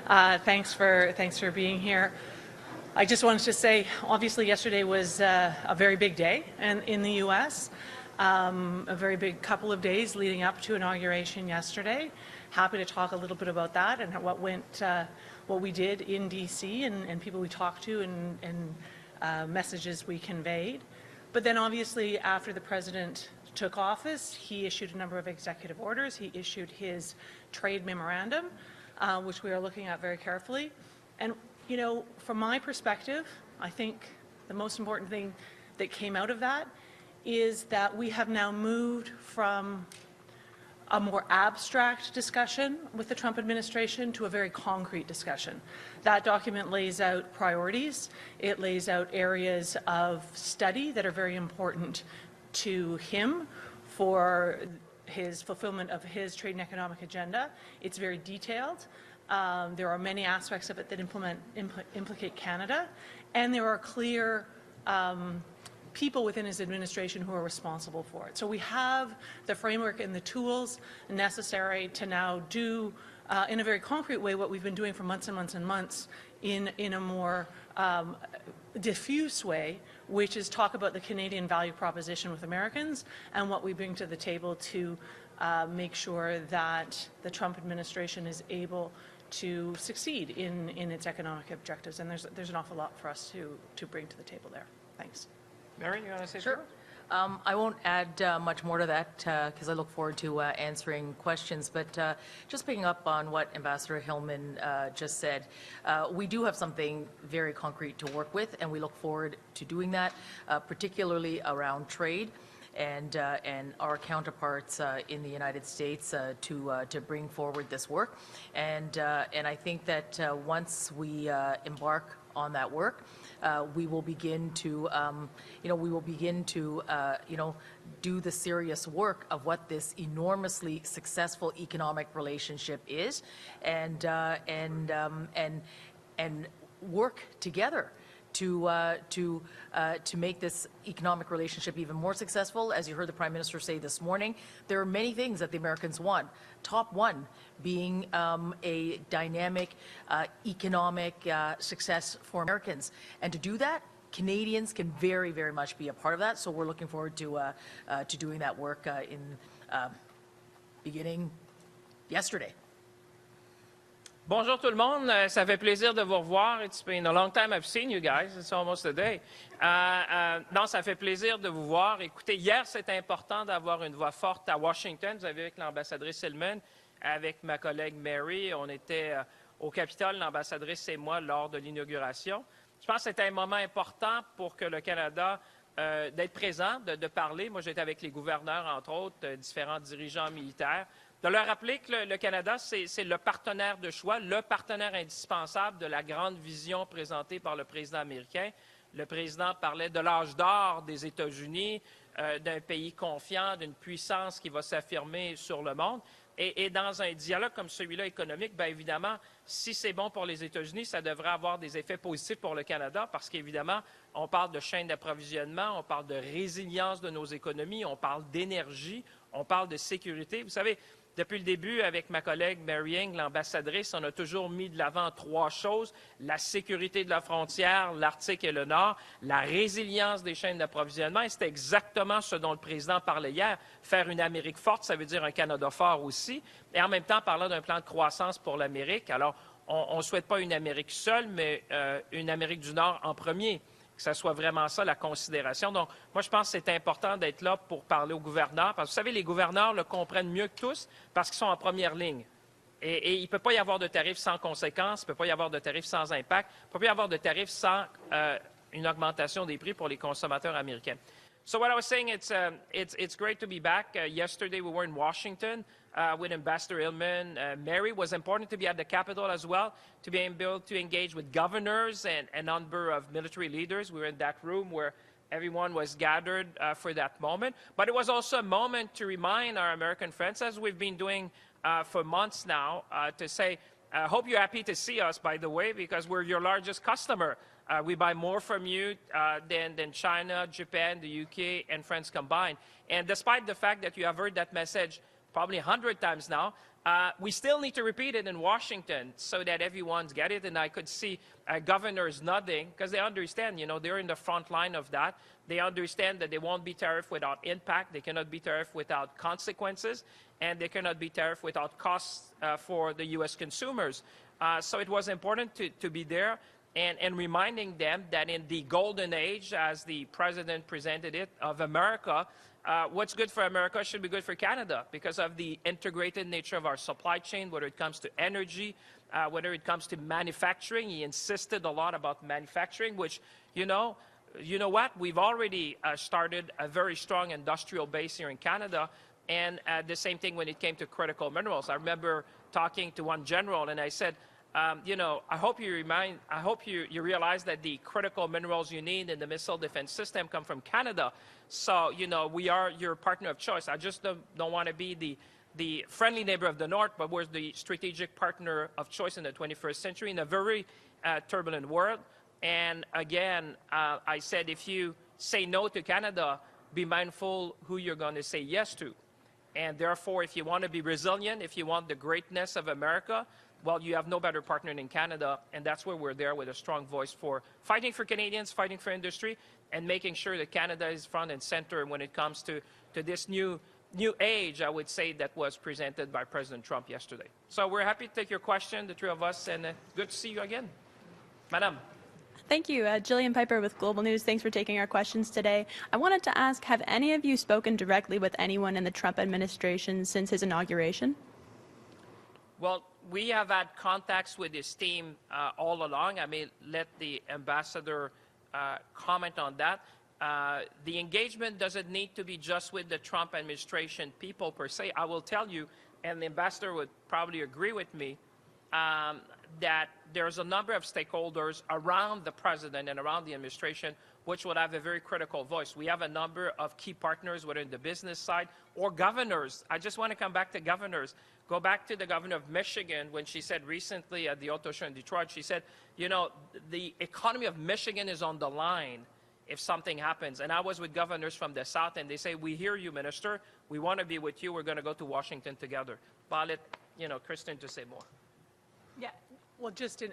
Thanks for being here. I just wanted to say, obviously, yesterday was a very big day in the U.S., a very big couple of days leading up to inauguration yesterday. Happy to talk a little bit about that and what we did in D.C. and people we talked to and messages we conveyed. But then, obviously, after the president took office, he issued a number of executive orders. He issued his trade memorandum, which we are looking at very carefully. And, you know, from my perspective, I think the most important thing that came out of that is that we have now moved from a more abstract discussion with the Trump administration to a very concrete discussion. That document lays out priorities. It lays out areas of study that are very important to him for his fulfillment of his trade and economic agenda. It's very detailed. There are many aspects of it that implicate Canada, and there are clear people within his administration who are responsible for it. So we have the framework and the tools necessary to now do, in a very concrete way, what we've been doing for months and months and months in a more diffuse way, which is talk about the Canadian value proposition with Americans and what we bring to the table to make sure that the Trump administration is able to succeed in its economic objectives. And there's an awful lot for us to bring to the table there. Thanks. Mary, you want to say Sure. I won't add much more to that because I look forward to answering questions. But just picking up on what Ambassador Hillman just said, we do have something very concrete to work with, and we look forward to doing that, particularly around trade and our counterparts in the United States to bring forward this work. And I think that once we embark on that work, we will begin to, do the serious work of what this enormously successful economic relationship is, and work together to make this economic relationship even more successful. As you heard the Prime Minister say this morning, there are many things that the Americans want. Top one being a dynamic economic success for Americans. And to do that, Canadians can very, very much be a part of that. So we're looking forward to doing that work beginning yesterday. Bonjour tout le monde. Ça fait plaisir de vous revoir. It's been a long time I've seen you guys. It's almost a day. Non, ça fait plaisir de vous voir. Écoutez, hier, c'était important d'avoir une voix forte à Washington. Vous avez vu avec l'ambassadrice Hillman, avec ma collègue Mary, on était au Capitole, l'ambassadrice et moi, lors de l'inauguration. Je pense que c'était un moment important pour que le Canada d'être présent, de parler. Moi, j'étais avec les gouverneurs, entre autres, différents dirigeants militaires. De leur rappeler que le Canada, c'est le partenaire de choix, le partenaire indispensable de la grande vision présentée par le président américain. Le président parlait de l'âge d'or des États-Unis, d'un pays confiant, d'une puissance qui va s'affirmer sur le monde. Et dans un dialogue comme celui-là économique, bien évidemment, si c'est bon pour les États-Unis, ça devrait avoir des effets positifs pour le Canada parce qu'évidemment, on parle de chaîne d'approvisionnement, on parle de résilience de nos économies, on parle d'énergie, on parle de sécurité. Vous savez, depuis le début, avec ma collègue Mary Ng, l'ambassadrice, on a toujours mis de l'avant trois choses: la sécurité de la frontière, l'Arctique et le Nord, la résilience des chaînes d'approvisionnement. Et c'est exactement ce dont le président parlait hier. Faire une Amérique forte, ça veut dire un Canada fort aussi. Et en même temps, parlant d'un plan de croissance pour l'Amérique. Alors, on ne souhaite pas une Amérique seule, mais une Amérique du Nord en premier. Que ce soit vraiment ça, la considération. Donc, moi, je pense que c'est important d'être là pour parler aux gouverneurs. Parce que, vous savez, les gouverneurs le comprennent mieux que tous parce qu'ils sont en première ligne. Et il ne peut pas y avoir de tarifs sans conséquences, il ne peut pas y avoir de tarifs sans impact, il ne peut pas y avoir de tarifs sans une augmentation des prix pour les consommateurs américains. So what I was saying, it's great to be back. Yesterday, we were in Washington with Ambassador Hillman. Mary, was important to be at the Capitol as well, to be able to engage with governors and a number of military leaders. We were in that room where everyone was gathered for that moment. But it was also a moment to remind our American friends, as we've been doing for months now, to say, I hope you're happy to see us, by the way, because we're your largest customer. We buy more from you than China, Japan, the UK, and France combined. And despite the fact that you have heard that message probably 100 times now, We still need to repeat it in Washington so that everyone's get it. And I could see governors nodding because they understand, they're in the front line of that. They understand that they won't be tariffed without impact. They cannot be tariffed without consequences. And they cannot be tariffed without costs for the U.S. consumers. So it was important to be there and reminding them that in the golden age, as the president presented it, of America, what's good for America should be good for Canada because of the integrated nature of our supply chain, whether it comes to energy, whether it comes to manufacturing. He insisted a lot about manufacturing, which, you know what? We've already started a very strong industrial base here in Canada, and the same thing when it came to critical minerals. I remember talking to one general, and I said, I hope you realize that the critical minerals you need in the missile defense system come from Canada. So, we are your partner of choice. I just don't want to be the friendly neighbor of the North, but we're the strategic partner of choice in the 21st century in a very turbulent world. And again, I said, if you say no to Canada, be mindful who you're going to say yes to. And therefore, if you want to be resilient, if you want the greatness of America, well, you have no better partner than Canada, and that's where we're there with a strong voice for fighting for Canadians, fighting for industry, and making sure that Canada is front and center when it comes to this new age, I would say, that was presented by President Trump yesterday. So we're happy to take your question, the three of us, and good to see you again. Madam. Thank you. Jillian Piper with Global News. Thanks for taking our questions today. I wanted to ask, have any of you spoken directly with anyone in the Trump administration since his inauguration? Well, we have had contacts with his team all along. I may let the ambassador comment on that. The engagement doesn't need to be just with the Trump administration people per se. I will tell you, and the ambassador would probably agree with me, that there's a number of stakeholders around the president and around the administration which will have a very critical voice. We have a number of key partners, whether in the business side or governors. I just want to come back to governors. Go back to the governor of Michigan when she said recently at the Auto Show in Detroit, she said, the economy of Michigan is on the line if something happens. And I was with governors from the South, and they say, we hear you, Minister. We want to be with you. We're going to go to Washington together. But I'll let, Kirsten to say more. Yeah. Well, just a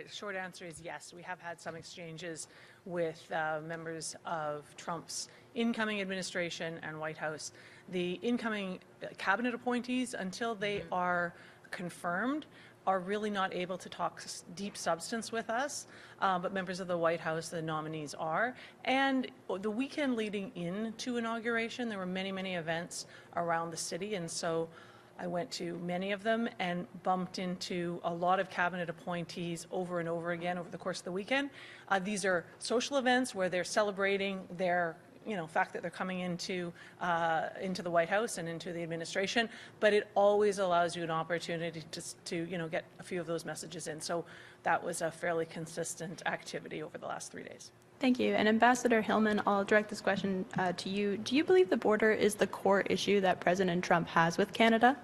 short answer is yes. We have had some exchanges with members of Trump's incoming administration and White House. The incoming cabinet appointees, until they are confirmed, are really not able to talk deep substance with us, but members of the White House, the nominees are. And the weekend leading into inauguration, there were many, many events around the city, and so I went to many of them and bumped into a lot of cabinet appointees over and over again over the course of the weekend. These are social events where they're celebrating their fact that they're coming into the White House and into the administration, but it always allows you an opportunity to get a few of those messages in. So that was a fairly consistent activity over the last 3 days. Thank you. And Ambassador Hillman, I'll direct this question to you. Do you believe the border is the core issue that President Trump has with Canada?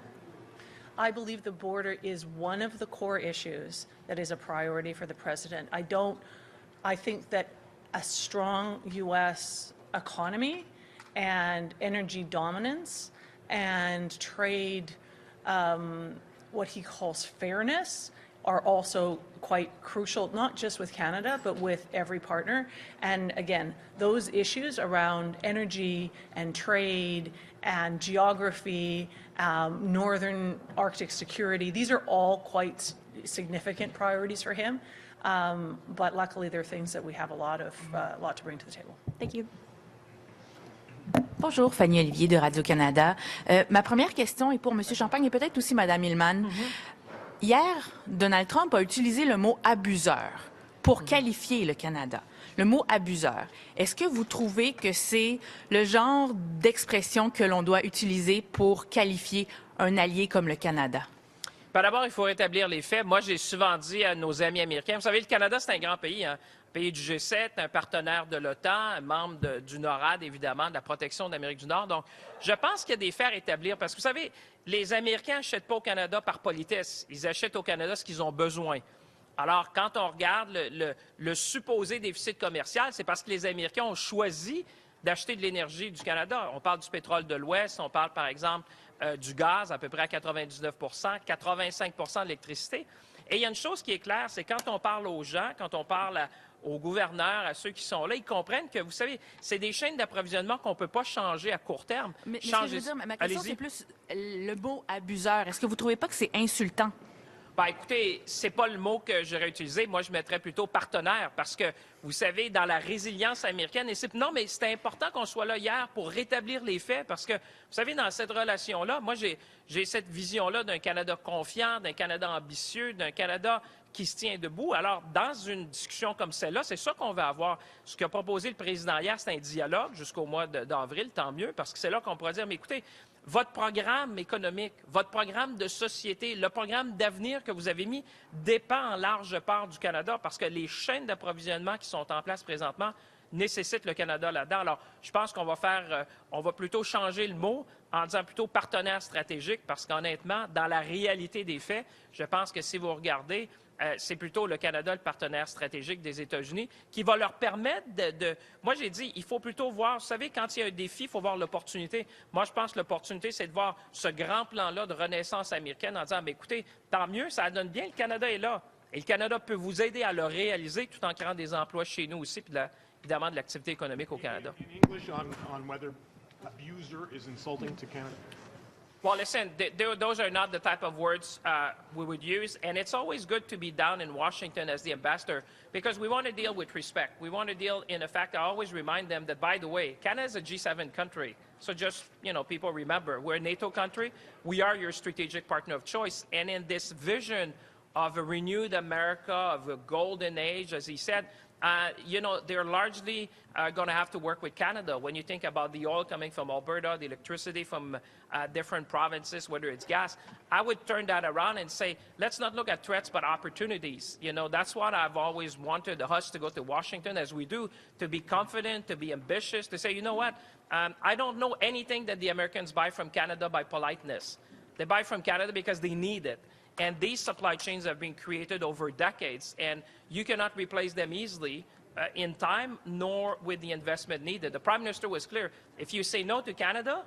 I believe the border is one of the core issues that is a priority for the president. I think that a strong U.S. economy and energy dominance and trade, what he calls fairness, are also quite crucial, not just with Canada, but with every partner. And again, those issues around energy and trade and geography, northern Arctic security, these are all quite significant priorities for him. But luckily, they're things that we have a lot to bring to the table. Thank you. Bonjour, Fanny Olivier de Radio-Canada. Ma première question est pour M. Champagne et peut-être aussi Mme Hillman. Hier, Donald Trump a utilisé le mot « abuseur » pour qualifier le Canada. Le mot « abuseur ». Est-ce que vous trouvez que c'est le genre d'expression que l'on doit utiliser pour qualifier un allié comme le Canada? D'abord, il faut rétablir les faits. Moi, j'ai souvent dit à nos amis américains, vous savez, le Canada, c'est un grand pays, un pays du G7, un partenaire de l'OTAN, un membre du NORAD, évidemment, de la protection de l'Amérique du Nord. Donc, je pense qu'il y a des faits à rétablir parce que, vous savez, les Américains n'achètent pas au Canada par politesse. Ils achètent au Canada ce qu'ils ont besoin. Alors, quand on regarde le supposé déficit commercial, c'est parce que les Américains ont choisi d'acheter de l'énergie du Canada. On parle du pétrole de l'Ouest, on parle, par exemple, du gaz, à peu près à 99 85 de l'électricité. Et il y a une chose qui est claire, c'est quand on parle aux gens, quand on parle aux gouverneurs, à ceux qui sont là, ils comprennent que, vous savez, c'est des chaînes d'approvisionnement qu'on ne peut pas changer à court terme. Mais ce que je veux dire, ma question, c'est plus le mot abuseur. Est-ce que vous ne trouvez pas que c'est insultant? Ben, écoutez, c'est pas le mot que j'aurais utilisé. Moi, je mettrais plutôt partenaire parce que, vous savez, dans la résilience américaine, non, mais c'était important qu'on soit là hier pour rétablir les faits parce que, vous savez, dans cette relation-là, moi, j'ai cette vision-là d'un Canada confiant, d'un Canada ambitieux, d'un Canada qui se tient debout. Alors, dans une discussion comme celle-là, c'est ça qu'on va avoir. Ce qu'a proposé le président hier, c'est un dialogue jusqu'au mois d'avril, tant mieux, parce que c'est là qu'on pourra dire, mais écoutez, votre programme économique, votre programme de société, le programme d'avenir que vous avez mis dépend en large part du Canada parce que les chaînes d'approvisionnement qui sont en place présentement nécessitent le Canada là-dedans. Alors, je pense qu'on va plutôt changer le mot en disant plutôt partenaire stratégique parce qu'honnêtement, dans la réalité des faits, je pense que si vous regardez, c'est plutôt le Canada, le partenaire stratégique des États-Unis, qui va leur permettre Moi, j'ai dit, il faut plutôt voir, vous savez, quand il y a un défi, il faut voir l'opportunité. Moi, je pense que l'opportunité, c'est de voir ce grand plan-là de renaissance américaine en disant, bien, écoutez, tant mieux, ça donne bien, le Canada est là. Et le Canada peut vous aider à le réaliser tout en créant des emplois chez nous aussi, puis évidemment de l'activité économique au Canada. In English on whether abuser is insulting to Canada? Well, listen, those are not the type of words we would use, and it's always good to be down in Washington as the ambassador because we want to deal with respect. We want to deal, in fact, I always remind them that, by the way, Canada is a G7 country. So just, people remember, we're a NATO country. We are your strategic partner of choice. And in this vision of a renewed America, of a golden age, as he said, they're largely going to have to work with Canada. When you think about the oil coming from Alberta, the electricity from different provinces, whether it's gas, I would turn that around and say, let's not look at threats but opportunities. That's what I've always wanted us to go to Washington, as we do, to be confident, to be ambitious, to say, you know what, I don't know anything that the Americans buy from Canada by politeness. They buy from Canada because they need it. And these supply chains have been created over decades, and you cannot replace them easily in time, nor with the investment needed. The Prime Minister was clear. If you say no to Canada,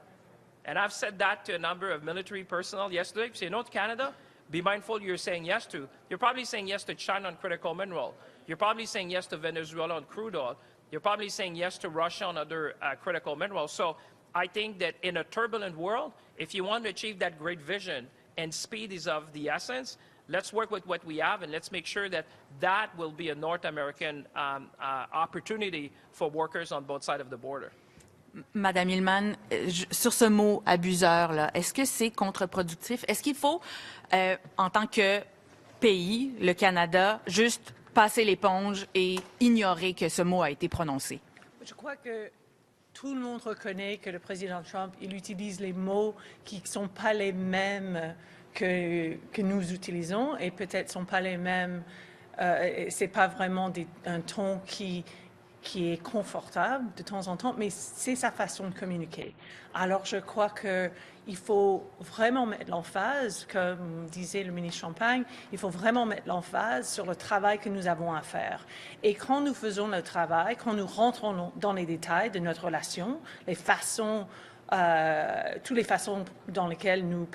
and I've said that to a number of military personnel yesterday, if you say no to Canada, be mindful you're saying yes to. You're probably saying yes to China on critical mineral. You're probably saying yes to Venezuela on crude oil. You're probably saying yes to Russia on other critical minerals. So I think that in a turbulent world, if you want to achieve that great vision, and speed is of the essence, let's work with what we have, and let's make sure that that will be a North American opportunity for workers on both sides of the border. Madame Hillman, sur ce mot abuseur, là, est-ce que c'est contre-productif? Est-ce qu'il faut, en tant que pays, le Canada, juste passer l'éponge et ignorer que ce mot a été prononcé? Je crois que tout le monde reconnaît que le président Trump, il utilise les mots qui ne sont pas les mêmes que nous utilisons et peut-être ne sont pas les mêmes. Ce n'est pas vraiment un ton qui est confortable de temps en temps, mais c'est sa façon de communiquer. Alors, je crois qu'il faut vraiment mettre l'emphase, comme disait le ministre Champagne, il faut vraiment mettre l'emphase sur le travail que nous avons à faire. Et quand nous faisons le travail, quand nous rentrons dans les détails de notre relation, les façons, toutes les façons dans lesquelles nous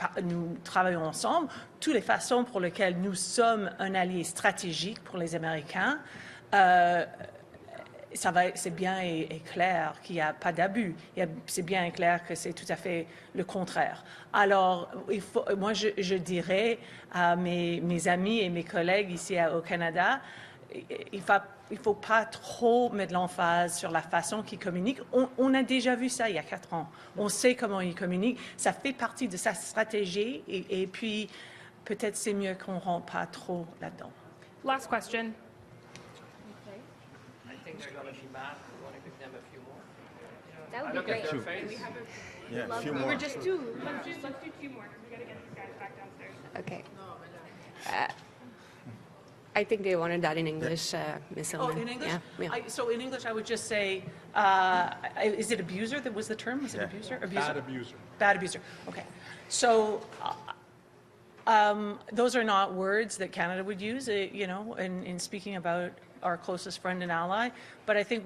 travaillons ensemble, toutes les façons pour lesquelles nous sommes un allié stratégique pour les Américains, c'est bien et clair qu'il n'y a pas d'abus. C'est bien et clair que c'est tout à fait le contraire. Alors, moi, je dirais à mes amis et mes collègues ici au Canada, il ne faut pas trop mettre l'emphase sur la façon qu'ils communiquent. On a déjà vu ça il y a 4 ans. On sait comment ils communiquent. Ça fait partie de sa stratégie et puis peut-être c'est mieux qu'on ne rentre pas trop là-dedans. Last question. I think they're going to be mad. We want to give them a few more. That would I be look at great. their face. Yeah, a few We more. were just two. Let's do 2 more because we got to get these guys back downstairs. Okay. I think they wanted that in English, Ms. Oh, Hillman. in English? Yeah. So in English, I would just say, is it abuser that was the term? Was it abuser? Bad abuser. Bad abuser. Okay. So Those are not words that Canada would use, in speaking about our closest friend and ally. But I think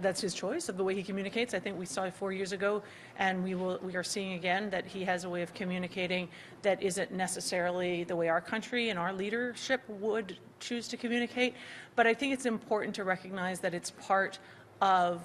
that's his choice of the way he communicates. I think we saw 4 years ago, and we are seeing again that he has a way of communicating that isn't necessarily the way our country and our leadership would choose to communicate. But I think it's important to recognize that it's part of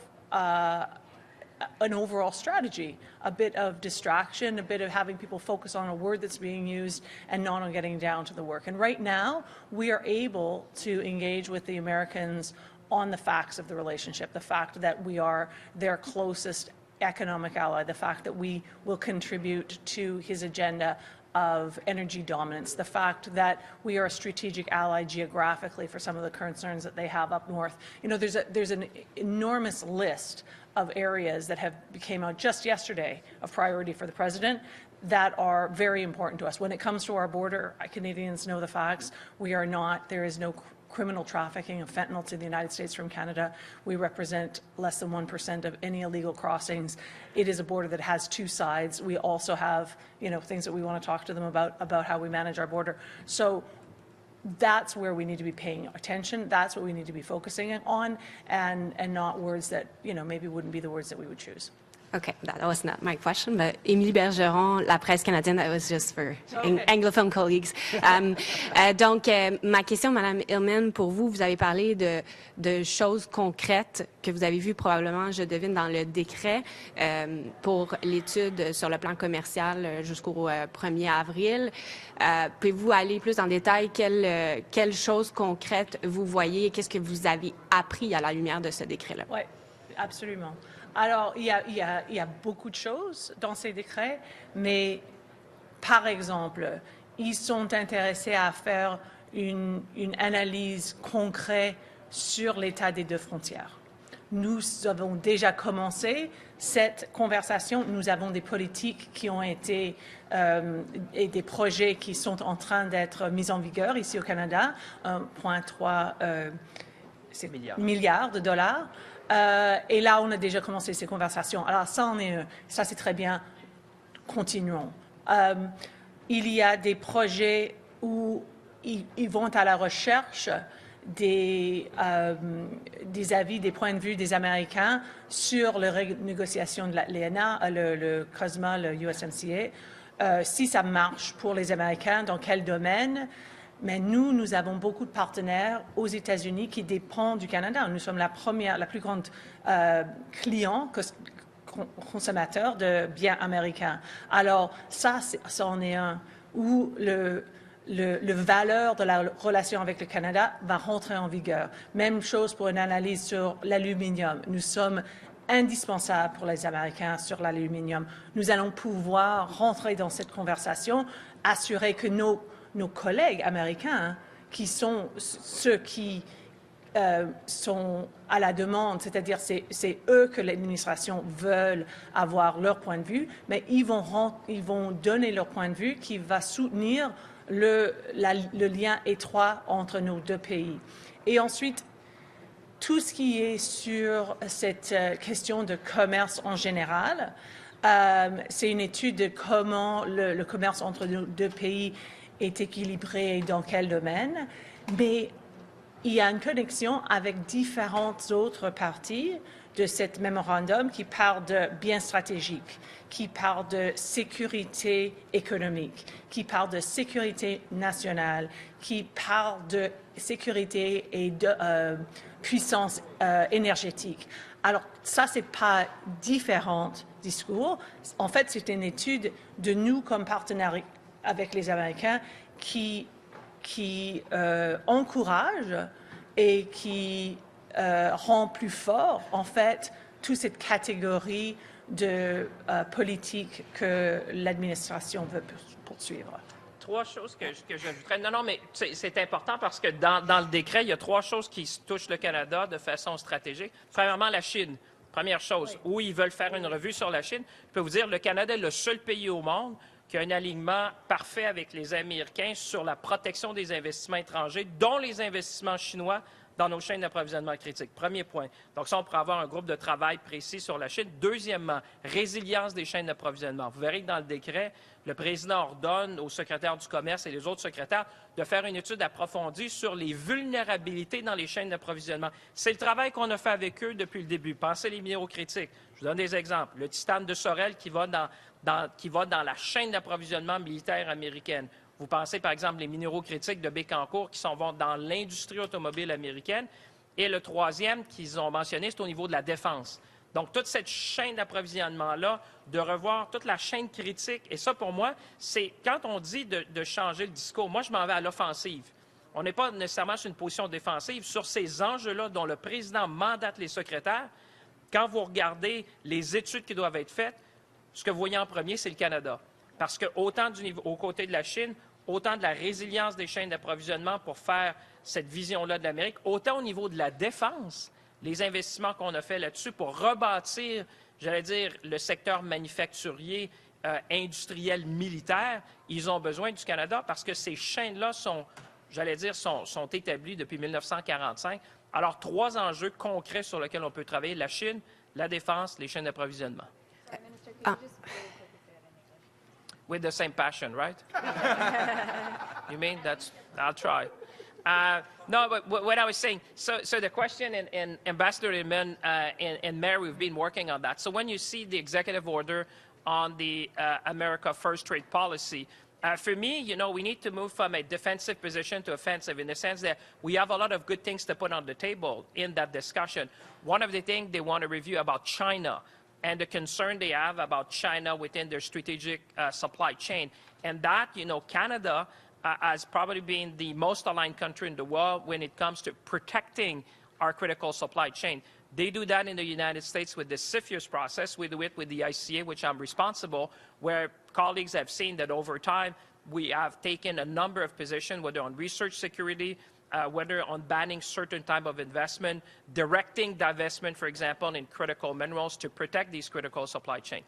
an overall strategy, a bit of distraction, a bit of having people focus on a word that's being used and not on getting down to the work. And right now, we are able to engage with the Americans on the facts of the relationship, the fact that we are their closest economic ally, the fact that we will contribute to his agenda of energy dominance, the fact that we are a strategic ally geographically for some of the concerns that they have up north. There's an enormous list of areas that came out just yesterday of priority for the president that are very important to us. When it comes to our border, Canadians know the facts. There is no criminal trafficking of fentanyl to the United States from Canada. We represent less than 1% of any illegal crossings. It is a border that has two sides. We also have, things that we want to talk to them about how we manage our border. So that's where we need to be paying attention. That's what we need to be focusing on, and not words that, maybe wouldn't be the words that we would choose. Okay, that was not my question, but Émilie Bergeron, La Presse canadienne, that was just for Anglophone colleagues. Donc, ma question, Madame Hillman, pour vous, vous avez parlé de choses concrètes que vous avez vues probablement, je devine, dans le décret pour l'étude sur le plan commercial jusqu'au 1er avril. Pouvez-vous aller plus en détail? Quelles choses concrètes vous voyez? Qu'est-ce que vous avez appris à la lumière de ce décret-là? Oui, absolument. Alors, il y a beaucoup de choses dans ces décrets, mais par exemple, ils sont intéressés à faire une analyse concrète sur l'état des deux frontières. Nous avons déjà commencé cette conversation. Nous avons des politiques qui ont été et des projets qui sont en train d'être mis en vigueur ici au Canada, 1,3 milliard de dollars. Et là, on a déjà commencé ces conversations. Alors, ça c'est très bien. Continuons. Il y a des projets où ils vont à la recherche des avis, des points de vue des Américains sur la renégociation de l'ENA, le COSMA, le USMCA. Si ça marche pour les Américains, dans quel domaine? Mais nous avons beaucoup de partenaires aux États-Unis qui dépendent du Canada. Nous sommes la plus grande client consommateur de biens américains. Alors, ça en est un où le valeur de la relation avec le Canada va rentrer en vigueur. Même chose pour une analyse sur l'aluminium. Nous sommes indispensables pour les Américains sur l'aluminium. Nous allons pouvoir rentrer dans cette conversation, assurer que nos collègues américains, qui sont ceux qui sont à la demande, c'est-à-dire c'est eux que l'administration veut avoir leur point de vue, mais ils vont donner leur point de vue qui va soutenir le lien étroit entre nos deux pays. Et ensuite, tout ce qui est sur cette question de commerce en général, c'est une étude de comment le commerce entre nos deux pays est équilibré et dans quel domaine, mais il y a une connexion avec différentes autres parties de cet mémorandum qui parle de biens stratégiques, qui parle de sécurité économique, qui parle de sécurité nationale, qui parle de sécurité et de puissance énergétique. Alors, ça, c'est pas différents discours. En fait, c'est une étude de nous comme partenaires avec les Américains qui encourage et qui rend plus fort, en fait, toute cette catégorie de politique que l'administration veut poursuivre. Trois choses que j'ajouterais. Non, mais c'est important parce que dans le décret, il y a trois choses qui touchent le Canada de façon stratégique. Premièrement, la Chine. Première chose, où ils veulent faire une revue sur la Chine. Je peux vous dire, le Canada est le seul pays au monde qui a un alignement parfait avec les Américains sur la protection des investissements étrangers, dont les investissements chinois dans nos chaînes d'approvisionnement critiques. Premier point. Donc ça, on pourrait avoir un groupe de travail précis sur la Chine. Deuxièmement, résilience des chaînes d'approvisionnement. Vous verrez que dans le décret, le président ordonne au secrétaire du commerce et les autres secrétaires de faire une étude approfondie sur les vulnérabilités dans les chaînes d'approvisionnement. C'est le travail qu'on a fait avec eux depuis le début. Pensez les minéraux critiques. Je vous donne des exemples. Le titane de Sorel qui va dans la chaîne d'approvisionnement militaire américaine. Vous pensez, par exemple, les minéraux critiques de Bécancour qui vont dans l'industrie automobile américaine. Et le troisième qu'ils ont mentionné, c'est au niveau de la défense. Donc, toute cette chaîne d'approvisionnement-là, de revoir toute la chaîne critique. Et ça, pour moi, c'est quand on dit de changer le discours, moi, je m'en vais à l'offensive. On n'est pas nécessairement sur une position défensive. Sur ces enjeux-là dont le président mandate les secrétaires, quand vous regardez les études qui doivent être faites, ce que vous voyez en premier, c'est le Canada. Parce que autant aux côtés de la Chine, autant de la résilience des chaînes d'approvisionnement pour faire cette vision-là de l'Amérique, autant au niveau de la défense, les investissements qu'on a faits là-dessus pour rebâtir, j'allais dire, le secteur manufacturier, industriel, militaire, ils ont besoin du Canada parce que ces chaînes-là sont établies depuis 1945. Alors, 3 enjeux concrets sur lesquels on peut travailler, la Chine, la défense, les chaînes d'approvisionnement. With the same passion, right? You mean that's? I'll try. No, but what I was saying. So the question, and Ambassador Hillman and Mayor, we've been working on that. So when you see the executive order on the America First trade policy, for me, you know, we need to move from a defensive position to offensive in the sense that we have a lot of good things to put on the table in that discussion. One of the things they want to review about China and the concern they have about China within their strategic supply chain. And that, you know, Canada has probably been the most aligned country in the world when it comes to protecting our critical supply chain. They do that in the United States with the CFIUS process. We do it with the ICA, which I'm responsible, where colleagues have seen that over time we have taken a number of positions, whether on research security, whether on banning certain type of investment, directing divestment, for example, in critical minerals to protect these critical supply chain.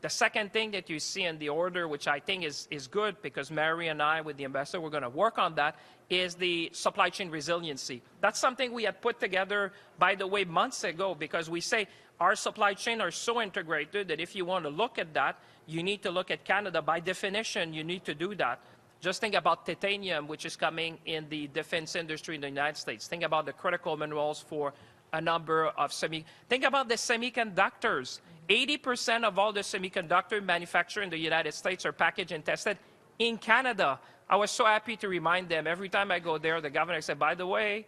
The second thing that you see in the order, which I think is good because Mary and I, with the ambassador, we're going to work on that, is the supply chain resiliency. That's something we had put together, by the way, months ago because we say our supply chain are so integrated that if you want to look at that, you need to look at Canada. By definition, you need to do that. Just think about titanium, which is coming in the defense industry in the United States. Think about the critical minerals for a number of Think about the semiconductors. 80% of all the semiconductor manufactured in the United States are packaged and tested in Canada. I was so happy to remind them. Every time I go there, the governor said, by the way,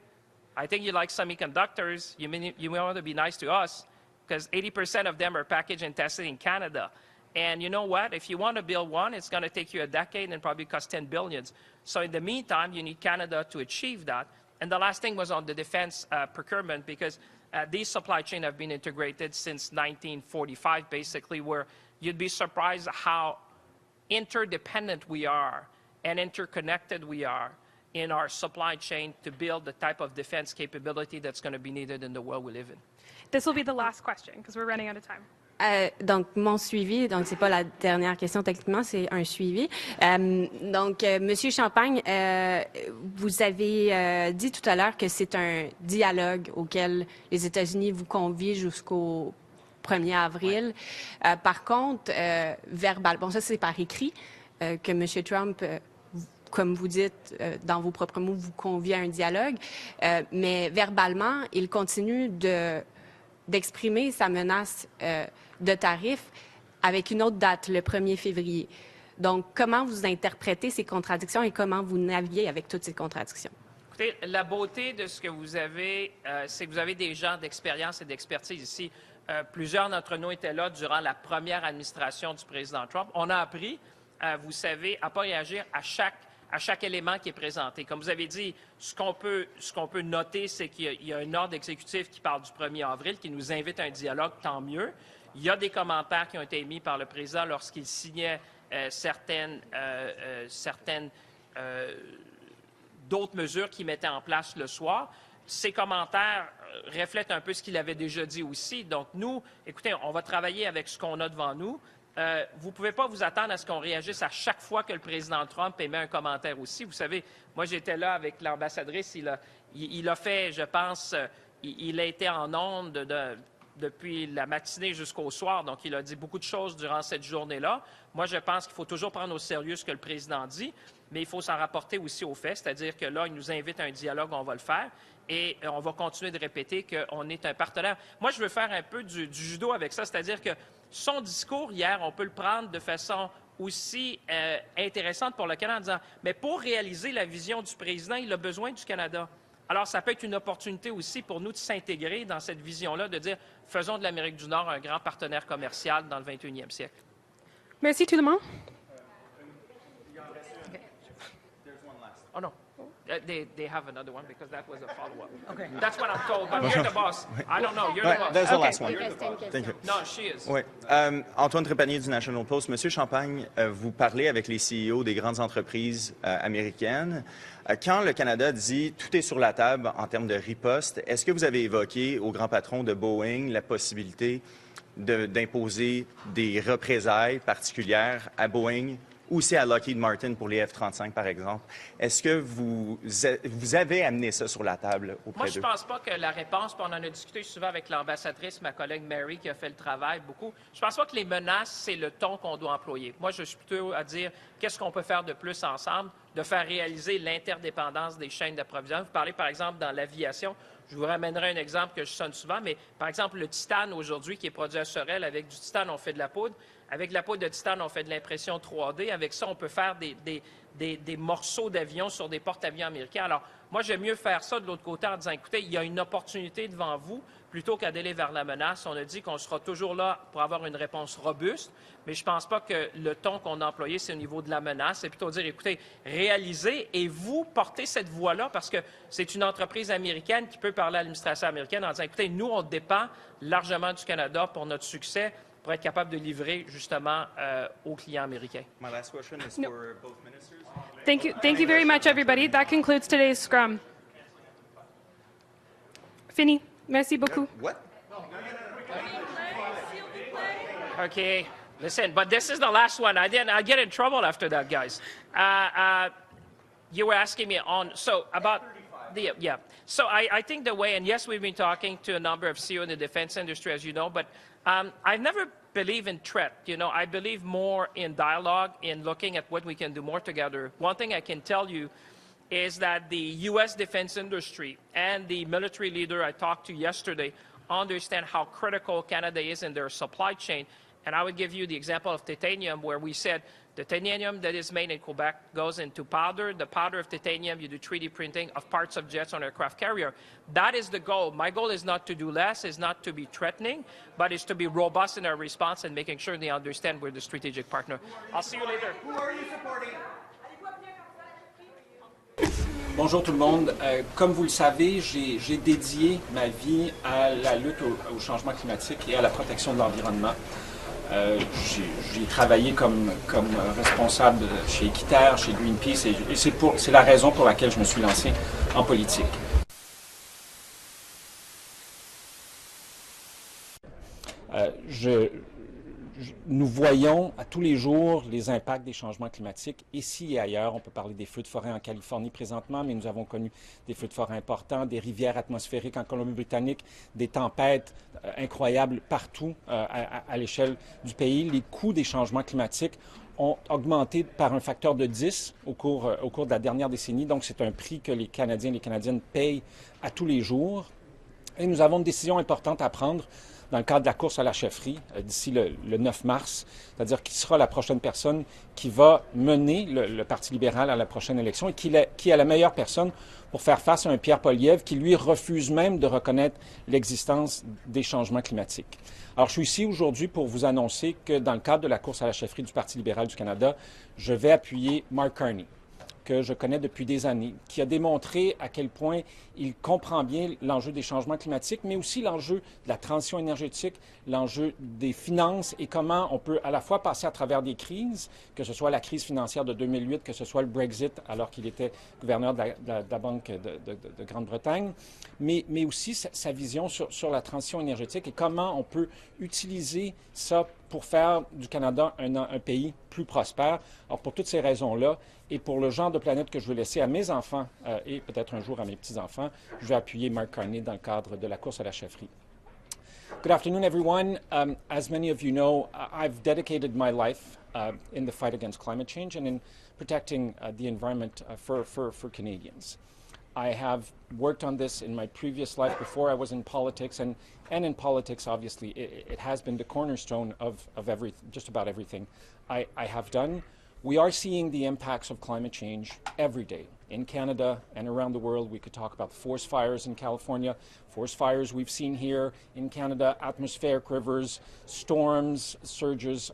I think you like semiconductors. You want to be nice to us because 80% of them are packaged and tested in Canada. And you know what? If you want to build one, it's going to take you a decade and probably cost $10 billion. So in the meantime, you need Canada to achieve that. And the last thing was on the defense procurement because these supply chains have been integrated since 1945, basically, where you'd be surprised how interdependent we are and interconnected we are in our supply chain to build the type of defense capability that's going to be needed in the world we live in. This will be the last question because we're running out of time. Donc, mon suivi, donc c'est pas la dernière question techniquement, c'est un suivi. Monsieur Champagne, vous avez dit tout à l'heure que c'est un dialogue auquel les États-Unis vous convient jusqu'au 1er avril. Ouais. Par contre, verbal, bon, ça c'est par écrit, que M. Trump, comme vous dites dans vos propres mots, vous convient à un dialogue, mais verbalement, il continue d'exprimer sa menace de tarifs avec une autre date, le 1er février. Donc, comment vous interprétez ces contradictions et comment vous naviguez avec toutes ces contradictions? Écoutez, la beauté de ce que vous avez, c'est que vous avez des gens d'expérience et d'expertise ici. Plusieurs d'entre nous étaient là durant la première administration du président Trump. On a appris, vous savez, à ne pas réagir à chaque élément qui est présenté. Comme vous avez dit, ce qu'on peut noter, c'est qu'il y a un ordre exécutif qui parle du 1er avril, qui nous invite à un dialogue, tant mieux. Il y a des commentaires qui ont été émis par le président lorsqu'il signait d'autres mesures qu'il mettait en place le soir. Ces commentaires reflètent un peu ce qu'il avait déjà dit aussi. Donc, nous, écoutez, on va travailler avec ce qu'on a devant nous. vous ne pouvez pas vous attendre à ce qu'on réagisse à chaque fois que le président Trump émet un commentaire aussi. Vous savez, moi, j'étais là avec l'ambassadrice. Il a fait, je pense, il a été en ondes depuis la matinée jusqu'au soir. Donc, il a dit beaucoup de choses durant cette journée-là. Moi, je pense qu'il faut toujours prendre au sérieux ce que le président dit, mais il faut s'en rapporter aussi aux faits. C'est-à-dire que là, il nous invite à un dialogue, on va le faire. Et on va continuer de répéter qu'on est un partenaire. Moi, je veux faire un peu du judo avec ça, c'est-à-dire que son discours hier, on peut le prendre de façon aussi intéressante pour le Canada en disant « Mais pour réaliser la vision du président, il a besoin du Canada. » Alors, ça peut être une opportunité aussi pour nous de s'intégrer dans cette vision-là, de dire « Faisons de l'Amérique du Nord un grand partenaire commercial dans le 21e siècle. » Merci tout le monde. Oh non. They have another one because that was a follow-up. Okay. That's what I'm told, but you're the boss. I don't know. You're the boss. There's the last one. Thank you. No, she is. Oui. Antoine Trépanier du National Post. Monsieur Champagne, vous parlez avec les CEO des grandes entreprises américaines. Quand le Canada dit tout est sur la table en termes de riposte, est-ce que vous avez évoqué au grand patron de Boeing la possibilité d'imposer des représailles particulières à Boeing, aussi à Lockheed Martin pour les F-35, par exemple? Est-ce que vous avez amené ça sur la table auprès d'eux? Moi, je ne pense pas que la réponse, puis on en a discuté souvent avec l'ambassadrice, ma collègue Mary, qui a fait le travail beaucoup, je ne pense pas que les menaces, c'est le ton qu'on doit employer. Moi, je suis plutôt à dire qu'est-ce qu'on peut faire de plus ensemble, de faire réaliser l'interdépendance des chaînes d'approvisionnement. Vous parlez, par exemple, dans l'aviation. Je vous ramènerai un exemple que je sonne souvent, mais par exemple, le titane aujourd'hui qui est produit à Sorel, avec du titane, on fait de la poudre. Avec la poudre de titane, on fait de l'impression 3D. Avec ça, on peut faire des morceaux d'avion sur des porte-avions américains. Alors, moi, j'aime mieux faire ça de l'autre côté en disant, écoutez, il y a une opportunité devant vous, plutôt qu'à d'aller vers la menace. On a dit qu'on sera toujours là pour avoir une réponse robuste, mais je ne pense pas que le ton qu'on a employé, c'est au niveau de la menace. C'est plutôt dire, écoutez, réalisez et vous portez cette voie-là, parce que c'est une entreprise américaine qui peut parler à l'administration américaine en disant, écoutez, nous, on dépend largement du Canada pour notre succès, pour être capable de livrer justement aux clients américains. My last question is for both ministers. Thank you very much, everybody. That concludes today's scrum. Fini. Merci beaucoup. What? Okay, listen, but this is the last one. I get in trouble after that, guys. You were asking me on, so about the, yeah. So I think the way, and yes, we've been talking to a number of CEO in the defense industry, as you know, but I've never believed in threat. You know, I believe more in dialogue, in looking at what we can do more together. One thing I can tell you is that the U.S. defense industry and the military leader I talked to yesterday understand how critical Canada is in their supply chain. And I would give you the example of titanium, where we said the titanium that is made in Quebec goes into powder. The powder of titanium, you do 3D printing of parts of jets on aircraft carrier. That is the goal. My goal is not to do less, is not to be threatening, but is to be robust in our response and making sure they understand we're the strategic partner. I'll see you later. Who are you supporting? Bonjour tout le monde. Comme vous le savez, j'ai dédié ma vie à la lutte au changement climatique et à la protection de l'environnement. J'ai travaillé comme responsable chez Équiterre, chez Greenpeace, et c'est la raison pour laquelle je me suis lancé en politique. Nous voyons à tous les jours les impacts des changements climatiques ici et ailleurs. On peut parler des feux de forêt en Californie présentement, mais nous avons connu des feux de forêt importants, des rivières atmosphériques en Colombie-Britannique, des tempêtes incroyables partout à l'échelle du pays. Les coûts des changements climatiques ont augmenté par un facteur de 10 au cours de la dernière décennie. Donc, c'est un prix que les Canadiens et les Canadiennes payent à tous les jours. Et nous avons une décision importante à prendre dans le cadre de la course à la chefferie d'ici le 9 mars, c'est-à-dire qui sera la prochaine personne qui va mener le Parti libéral à la prochaine élection et qui est la meilleure personne pour faire face à un Pierre Poilievre qui, lui, refuse même de reconnaître l'existence des changements climatiques. Alors, je suis ici aujourd'hui pour vous annoncer que dans le cadre de la course à la chefferie du Parti libéral du Canada, je vais appuyer Mark Carney, que je connais depuis des années, qui a démontré à quel point il comprend bien l'enjeu des changements climatiques, mais aussi l'enjeu de la transition énergétique, l'enjeu des finances et comment on peut à la fois passer à travers des crises, que ce soit la crise financière de 2008, que ce soit le Brexit alors qu'il était gouverneur de la Banque de Grande-Bretagne, mais aussi sa vision sur la transition énergétique et comment on peut utiliser ça pour faire du Canada un pays plus prospère. Alors, pour toutes ces raisons-là, et pour le genre de planète que je veux laisser à mes enfants et peut-être un jour à mes petits-enfants, je vais appuyer Mark Carney dans le cadre de la course à la chefferie. Good afternoon, everyone. As many of you know, I've dedicated my life in the fight against climate change and in protecting the environment for Canadians. I have worked on this in my previous life before I was in politics, and in politics, obviously, it has been the cornerstone of just about everything I have done. We are seeing the impacts of climate change every day. In Canada and around the world, we could talk about forest fires in California, forest fires we've seen here in Canada, atmospheric rivers, storms, surges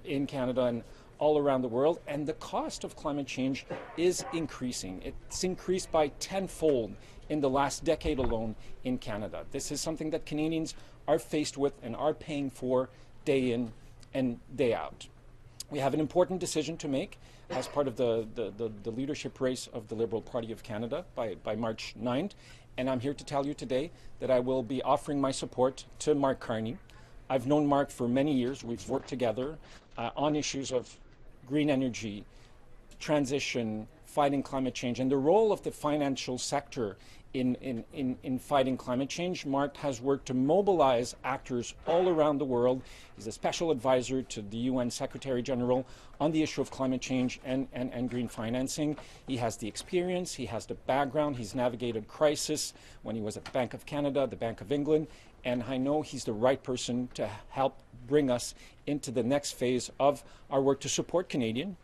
in Canada and all around the world. And the cost of climate change is increasing. It's increased by tenfold in the last decade alone in Canada. This is something that Canadians are faced with and are paying for day in and day out. We have an important decision to make as part of the leadership race of the Liberal Party of Canada by March 9th. And I'm here to tell you today that I will be offering my support to Mark Carney. I've known Mark for many years. We've worked together on issues of green energy, transition, fighting climate change, and the role of the financial sector in fighting climate change. Mark has worked to mobilize actors all around the world. He's a special advisor to the UN Secretary General on the issue of climate change and green financing. He has the experience, he has the background, he's navigated crisis when he was at the Bank of Canada, the Bank of England, and I know he's the right person to help bring us into the next phase of our work to support Canadians,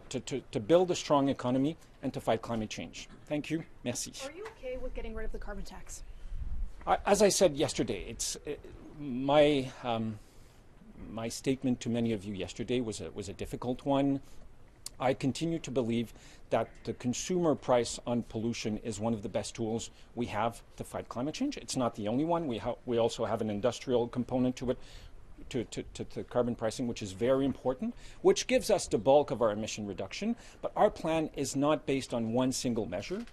to build a strong economy and to fight climate change. Thank you. Merci. Are you okay with getting rid of the carbon tax? As I said yesterday, my statement to many of you yesterday was a difficult one. I continue to believe that the consumer price on pollution is one of the best tools we have to fight climate change. It's not the only one. We also have an industrial component to it, to carbon pricing, which is very important, which gives us the bulk of our emission reduction. But our plan is not based on one single measure.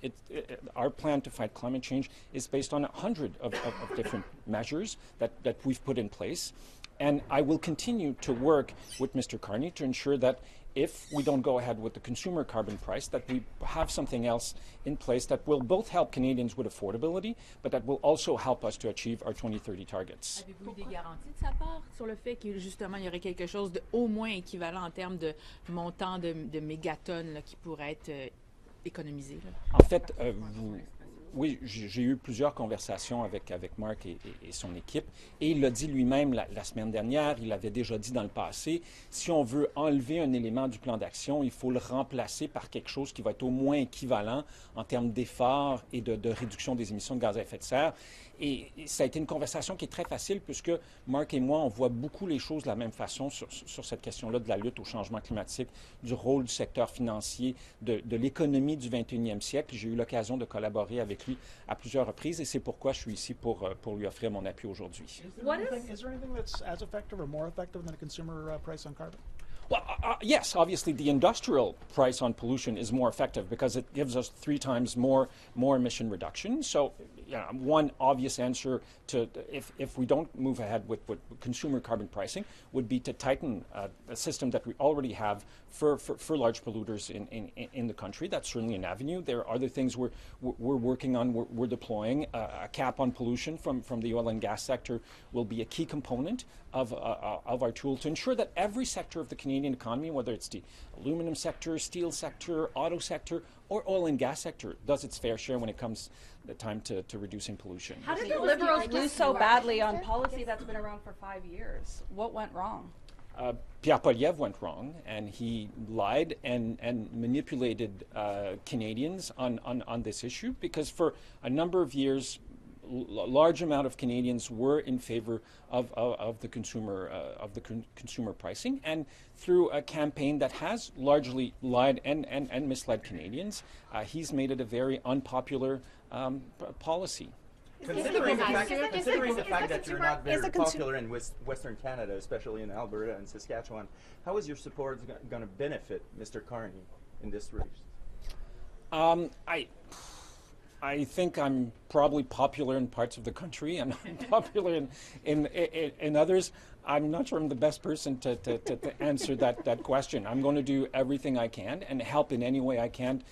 Our plan to fight climate change is based on 100 of different measures that we've put in place. And I will continue to work with Mr. Carney to ensure that if we don't go ahead with the consumer carbon price, that we have something else in place that will both help Canadians with affordability, but that will also help us to achieve our 2030 targets. Avez-vous des garanties de sa part sur le fait qu'il justement il y aurait quelque chose de au moins équivalent en termes de montant de mégatonnes là, qui pourrait être économisé? Là? En fait, oui, j'ai eu plusieurs conversations avec Mark et son équipe, et il l'a dit lui-même la semaine dernière, il l'avait déjà dit dans le passé, si on veut enlever un élément du plan d'action, il faut le remplacer par quelque chose qui va être au moins équivalent en termes d'efforts et de réduction des émissions de gaz à effet de serre. Et ça a été une conversation qui est très facile puisque Mark et moi, on voit beaucoup les choses de la même façon sur cette question-là de la lutte au changement climatique, du rôle du secteur financier, de l'économie du 21e siècle. J'ai eu l'occasion de collaborer avec lui à plusieurs reprises et c'est pourquoi je suis ici pour lui offrir mon appui aujourd'hui. Is there anything that's as effective or more effective than a consumer price on carbon? Well, yes, obviously the industrial price on pollution is more effective because it gives us 3 times more emission reduction. So one obvious answer to if we don't move ahead with consumer carbon pricing would be to tighten a system that we already have for large polluters in the country. That's certainly an avenue. There are other things we're working on, we're deploying. A cap on pollution from the oil and gas sector will be a key component of our tool to ensure that every sector of the Canadian economy, whether it's the aluminum sector, steel sector, auto sector, or oil and gas sector, does its fair share when it comes the time to reducing pollution. How did the Liberals lose so badly on policy that's been around for 5 years? What went wrong? Pierre Poilievre went wrong, and he lied and manipulated Canadians on this issue because for a number of years, large amount of Canadians were in favor of the consumer pricing, and through a campaign that has largely lied and misled Canadians, he's made it a very unpopular policy. Considering the fact that you're not very popular in Western Canada, especially in Alberta and Saskatchewan, how is your support going to benefit Mr. Carney in this race? I think I'm probably popular in parts of the country and unpopular in others. I'm not sure I'm the best person to answer that question. I'm going to do everything I can and help in any way I can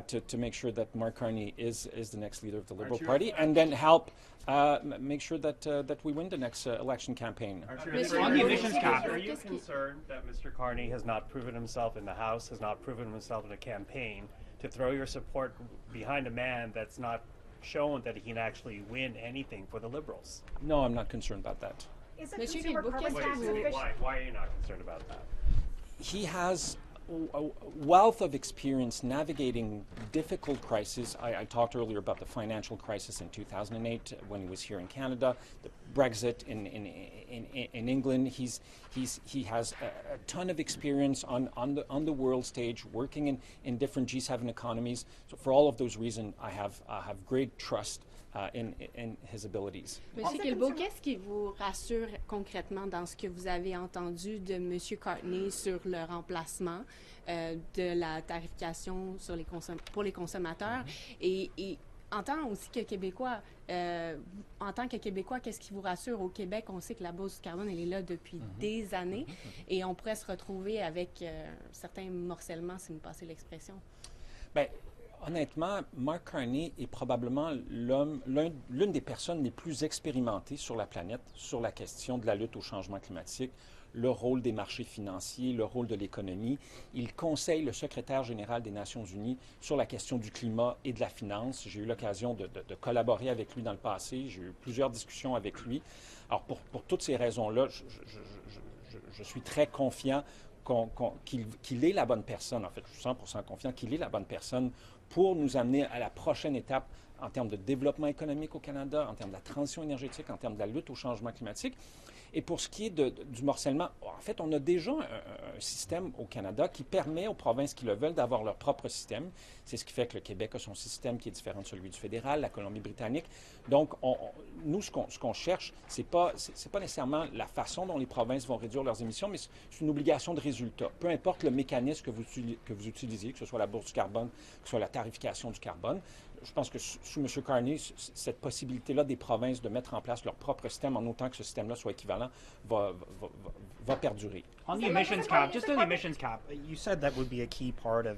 to make sure that Mark Carney is the next leader of the Liberal Party, and then help make sure that we win the next election campaign. On the emissions cap, are you concerned that Mr. Carney has not proven himself in the House, has not proven himself in a campaign, to throw your support behind a man that's not shown that he can actually win anything for the Liberals? No, I'm not concerned about that. Is the consumer carbon tax sufficient? Why are you not concerned about that? He has a wealth of experience navigating difficult crises. I talked earlier about the financial crisis in 2008 when he was here in Canada, the Brexit in England. He has a ton of experience on the world stage, working in different G7 economies. So for all of those reasons, I have great trust in his abilities. Monsieur Guilbeault, qu'est-ce qui vous rassure concrètement dans ce que vous avez entendu de Monsieur Carney sur le remplacement de la tarification pour les consommateurs? Et en tant aussi que Québécois, qu'est-ce qui vous rassure au Québec? On sait que la bourse du carbone, elle est là depuis des années et on pourrait se retrouver avec certains morcellements, si vous me passez l'expression. Bien, honnêtement, Mark Carney est probablement l'une des personnes les plus expérimentées sur la planète sur la question de la lutte au changement climatique, le rôle des marchés financiers, le rôle de l'économie. Il conseille le secrétaire général des Nations unies sur la question du climat et de la finance. J'ai eu l'occasion de collaborer avec lui dans le passé. J'ai eu plusieurs discussions avec lui. Alors, pour toutes ces raisons-là, je suis très confiant qu'il est la bonne personne. En fait, je suis 100% confiant qu'il est la bonne personne pour nous amener à la prochaine étape en termes de développement économique au Canada, en termes de la transition énergétique, en termes de la lutte au changement climatique. Et pour ce qui est du morcellement, en fait, on a déjà un système au Canada qui permet aux provinces qui le veulent d'avoir leur propre système. C'est ce qui fait que le Québec a son système qui est différent de celui du fédéral, la Colombie-Britannique. Donc, nous, ce qu'on cherche, c'est pas nécessairement la façon dont les provinces vont réduire leurs émissions, mais c'est une obligation de résultat. Peu importe le mécanisme que vous utilisez, que ce soit la bourse du carbone, que ce soit la tarification du carbone, je pense que sous M. Carney, cette possibilité-là des provinces de mettre en place leur propre système, en autant que ce système-là soit équivalent, va perdurer. On the emissions cap, just on the emissions cap, you said that would be a key part of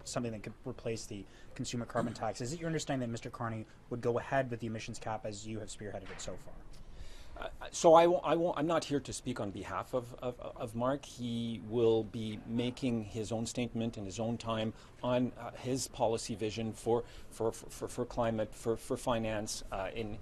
something that could replace the consumer carbon tax. Is it your understanding that Mr. Carney would go ahead with the emissions cap as you have spearheaded it so far? So I'm not here to speak on behalf of Mark. He will be making his own statement in his own time on his policy vision for climate, for finance in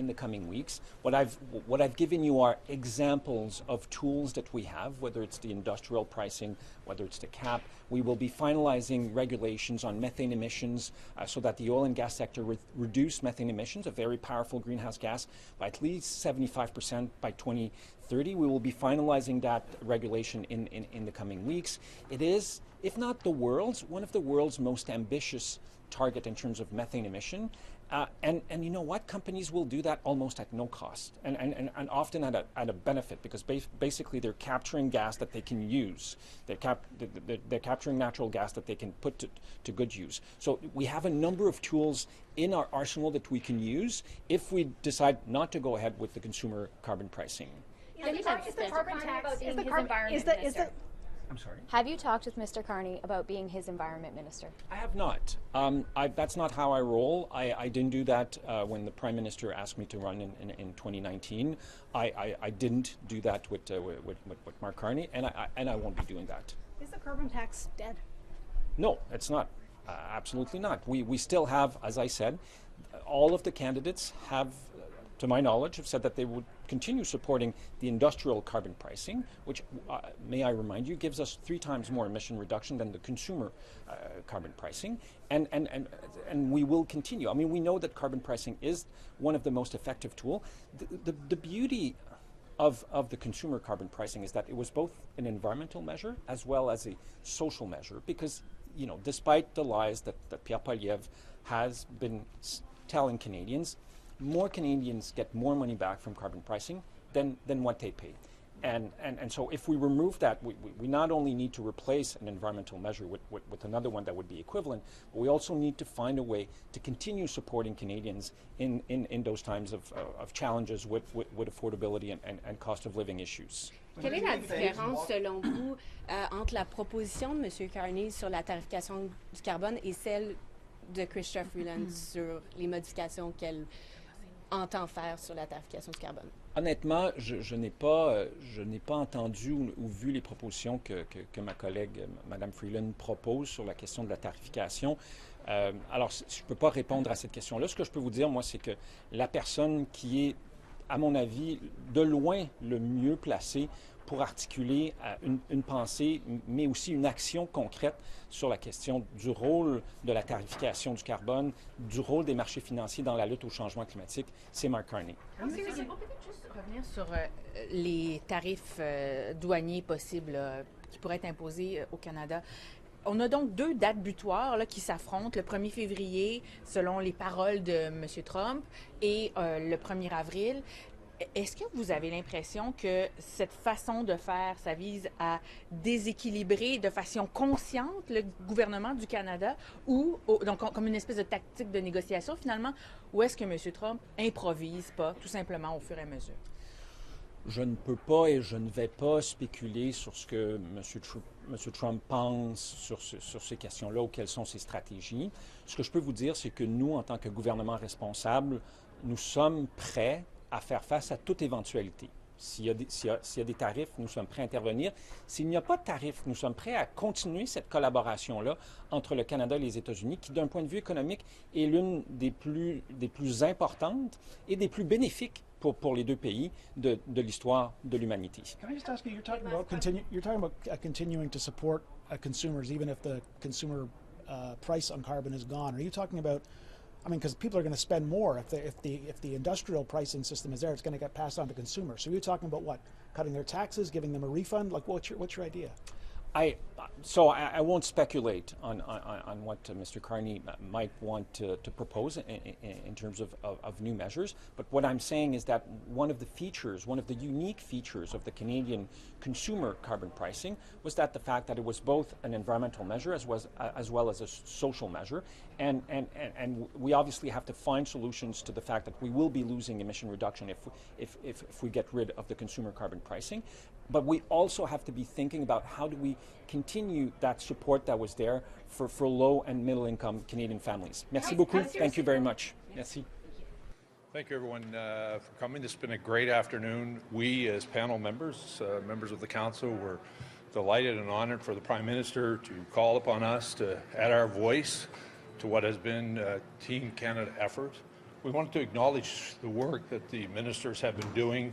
the coming weeks. What I've given you are examples of tools that we have, whether it's the industrial pricing, whether it's the cap. We will be finalizing regulations on methane emissions so that the oil and gas sector reduce methane emissions, a very powerful greenhouse gas, by at least 75% by 2030. We will be finalizing that regulation in the coming weeks. It is, if not the world's, one of the world's most ambitious target in terms of methane emission. And you know what? Companies will do that almost at no cost and often at a benefit, because basically they're capturing gas that they can use. They're capturing natural gas that they can put to good use. So we have a number of tools in our arsenal that we can use if we decide not to go ahead with the consumer carbon pricing. Is the carbon tax being his environment minister? I'm sorry? Have you talked with Mr. Carney about being his environment minister? I have not. That's not how I roll. I didn't do that when the Prime Minister asked me to run in 2019. I didn't do that with Mark Carney, and I won't be doing that. Is the carbon tax dead? No, it's not. Absolutely not. We still have, as I said, all of the candidates have, to my knowledge, have said that they would continue supporting the industrial carbon pricing, which, may I remind you, gives us 3 times more emission reduction than the consumer carbon pricing. And we will continue. I mean, we know that carbon pricing is one of the most effective tools. The beauty of the consumer carbon pricing is that it was both an environmental measure as well as a social measure, because, you know, despite the lies that Pierre Poilievre has been telling Canadians, more Canadians get more money back from carbon pricing than what they pay. And so if we remove that, we not only need to replace an environmental measure with another one that would be equivalent, but we also need to find a way to continue supporting Canadians in those times of challenges with affordability and cost of living issues. Quelle est la différence, selon vous, entre la proposition de M. Carney sur la tarification du carbone et celle de Chrystia Freeland sur les modifications qu'elle entend faire sur la tarification du carbone? Honnêtement, je n'ai pas entendu ou vu les propositions que ma collègue, Mme Freeland, propose sur la question de la tarification. Alors, je ne peux pas répondre à cette question-là. Ce que je peux vous dire, moi, c'est que la personne qui est, à mon avis, de loin le mieux placée pour articuler une pensée, mais aussi une action concrète sur la question du rôle de la tarification du carbone, du rôle des marchés financiers dans la lutte au changement climatique, c'est Mark Carney. Peut-être juste revenir sur les tarifs douaniers possibles qui pourraient être imposés au Canada. On a donc 2 dates butoirs là, qui s'affrontent, le 1er février, selon les paroles de M. Trump, et le 1er avril. Est-ce que vous avez l'impression que cette façon de faire, ça vise à déséquilibrer de façon consciente le gouvernement du Canada ou donc comme une espèce de tactique de négociation finalement, ou est-ce que M. Trump improvise pas tout simplement au fur et à mesure? Je ne peux pas et je ne vais pas spéculer sur ce que M. Trump pense sur ces questions-là ou quelles sont ses stratégies. Ce que je peux vous dire, c'est que nous, en tant que gouvernement responsable, nous sommes prêts à faire face à toute éventualité. S'il y a des tarifs, nous sommes prêts à intervenir. S'il n'y a pas de tarifs, nous sommes prêts à continuer cette collaboration-là entre le Canada et les États-Unis, qui, d'un point de vue économique, est l'une des plus importantes et des plus bénéfiques pour les 2 pays de l'histoire de l'humanité. Can I just ask you, you're talking about continuing to support consumers even if the consumer price on carbon is gone. Are you talking about, I mean, because people are going to spend more if the industrial pricing system is there, it's going to get passed on to consumers. So you're talking about what? Cutting their taxes, giving them a refund? Like, what's your idea? So I won't speculate on what Mr. Carney might want to propose in terms of new measures. But what I'm saying is that one of the unique features of the Canadian consumer carbon pricing was that the fact that it was both an environmental measure as well as a social measure. And we obviously have to find solutions to the fact that we will be losing emission reduction if we get rid of the consumer carbon pricing. But we also have to be thinking about how do we continue that support that was there for low and middle income Canadian families. Merci beaucoup. Thank you very much. Merci. Thank you, everyone, for coming. This has been a great afternoon. We, as panel members, members of the Council, were delighted and honored for the Prime Minister to call upon us to add our voice to what has been a Team Canada effort. We wanted to acknowledge the work that the ministers have been doing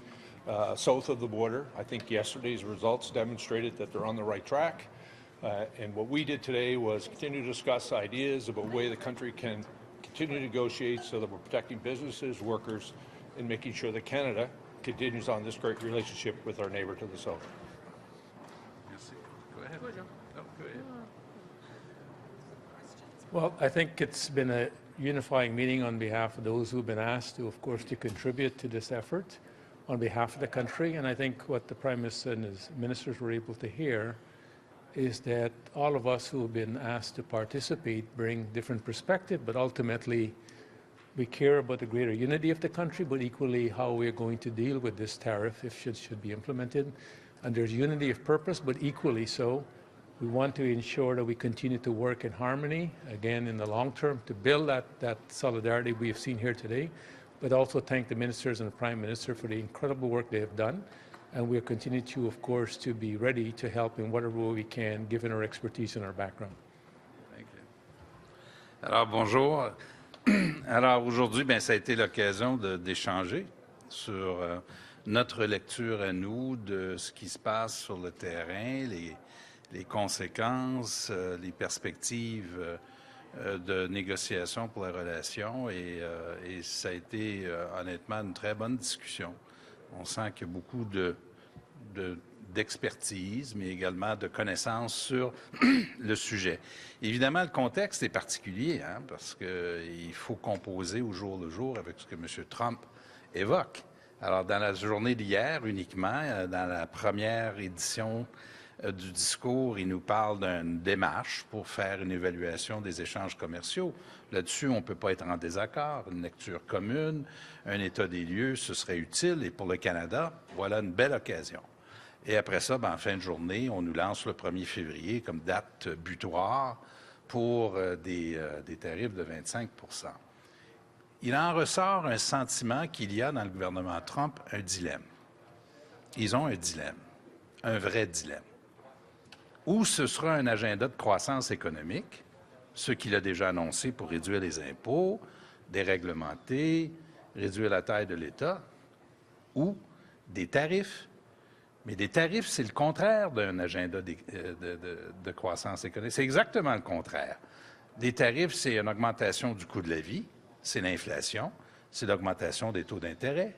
south of the border. I think yesterday's results demonstrated that they're on the right track. And what we did today was continue to discuss ideas about the way the country can continue to negotiate so that we're protecting businesses, workers, and making sure that Canada continues on this great relationship with our neighbor to the south. Merci. Go ahead. No, go ahead. Well, I think it's been a unifying meeting on behalf of those who've been asked to, of course, to contribute to this effort on behalf of the country. And I think what the Prime Minister and his ministers were able to hear is that all of us who have been asked to participate bring different perspective, but ultimately we care about the greater unity of the country, but equally how we're going to deal with this tariff if it should be implemented. And there's unity of purpose, but equally so, we want to ensure that we continue to work in harmony, again, in the long term, to build that solidarity we have seen here today, but also thank the ministers and the Prime Minister for the incredible work they have done. And we'll continue to, of course, to be ready to help in whatever way we can, given our expertise and our background. Thank you. Alors, bonjour. Alors, aujourd'hui, ça a été l'occasion d'échanger sur notre lecture à nous de ce qui se passe sur le terrain, les conséquences, les perspectives de négociation pour la relation. Et ça a été, honnêtement, une très bonne discussion. On sent qu'il y a beaucoup d'expertise, mais également de connaissances sur le sujet. Évidemment, le contexte est particulier, parce qu'il faut composer au jour le jour avec ce que M. Trump évoque. Alors, dans la journée d'hier uniquement, dans la première édition du discours, il nous parle d'une démarche pour faire une évaluation des échanges commerciaux. Là-dessus, on ne peut pas être en désaccord. Une lecture commune, un état des lieux, ce serait utile. Et pour le Canada, voilà une belle occasion. Et après ça, en fin de journée, on nous lance le 1er février comme date butoir pour des tarifs de 25 %. Il en ressort un sentiment qu'il y a dans le gouvernement Trump un dilemme. Ils ont un dilemme, un vrai dilemme. Ou ce sera un agenda de croissance économique, ce qu'il a déjà annoncé pour réduire les impôts, déréglementer, réduire la taille de l'État, ou des tarifs. Mais des tarifs, c'est le contraire d'un agenda de croissance économique. C'est exactement le contraire. Des tarifs, c'est une augmentation du coût de la vie, c'est l'inflation, c'est l'augmentation des taux d'intérêt.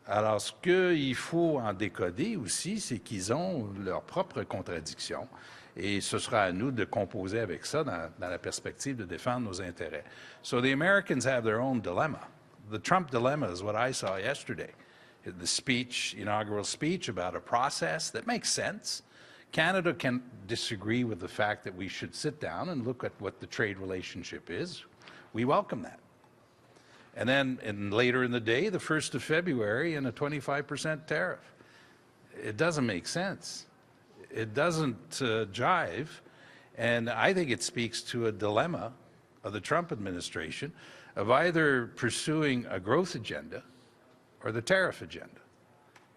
Alors, ce qu'il faut en décoder aussi, c'est qu'ils ont leurs propres contradictions et ce sera à nous de composer avec ça dans la perspective de défendre nos intérêts. So the Americans have their own dilemma. The Trump dilemma is what I saw yesterday. The speech, inaugural speech about a process that makes sense. Canada can disagree with the fact that we should sit down and look at what the trade relationship is. We welcome that. And then later in the day, the 1st of February, and a 25% tariff. It doesn't make sense. It doesn't jive. And I think it speaks to a dilemma of the Trump administration of either pursuing a growth agenda or the tariff agenda.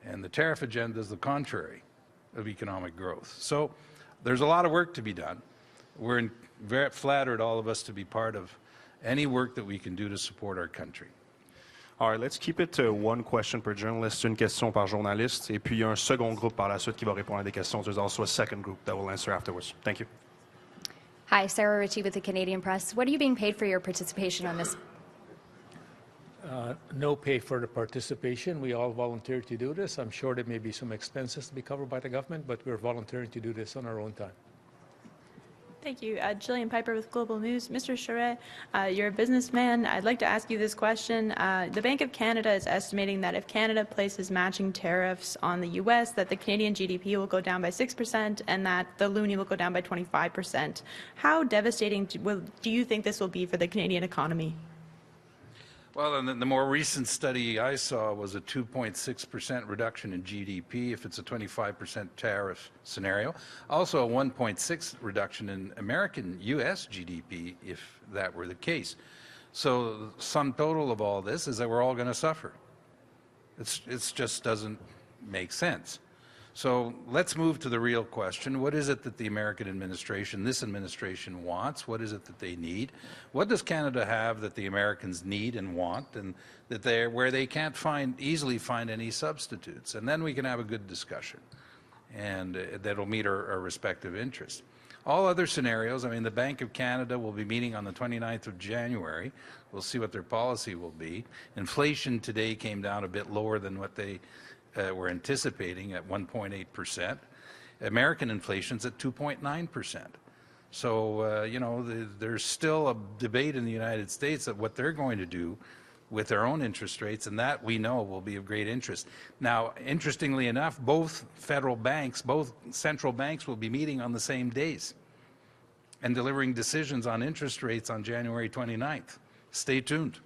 And the tariff agenda is the contrary of economic growth. So there's a lot of work to be done. We're very flattered, all of us, to be part of any work that we can do to support our country. All right, let's keep it to one question per journalist, une question par journaliste, et puis il y a un second groupe par la suite qui va répondre à des questions. There's also a second group that will answer afterwards. Thank you. Hi, Sarah Ritchie with the Canadian Press. What are you being paid for your participation on this? No pay for the participation. We all volunteer to do this. I'm sure there may be some expenses to be covered by the government, but we're volunteering to do this on our own time. Thank you. Jillian Piper with Global News. Mr. Charest, you're a businessman. I'd like to ask you this question. The Bank of Canada is estimating that if Canada places matching tariffs on the U.S., that the Canadian GDP will go down by 6% and that the loonie will go down by 25%. How devastating do you think this will be for the Canadian economy? Well, the more recent study I saw was a 2.6% reduction in GDP if it's a 25% tariff scenario. Also a 1.6 reduction in U.S. GDP if that were the case. So the sum total of all this is that we're all going to suffer. It just doesn't make sense. So let's move to the real question. What is it that the American administration, this administration, wants? What is it that they need? What does Canada have that the Americans need and want, and that where they can't easily find any substitutes? And then we can have a good discussion, and that'll meet our respective interests. All other scenarios, I mean, the Bank of Canada will be meeting on the 29th of January. We'll see what their policy will be. Inflation today came down a bit lower than what they we're anticipating at 1.8%. American inflation's at 2.9%. So, you know, there's still a debate in the United States of what they're going to do with their own interest rates, and that we know will be of great interest. Now, interestingly enough, both federal banks, both central banks will be meeting on the same days and delivering decisions on interest rates on January 29th. Stay tuned.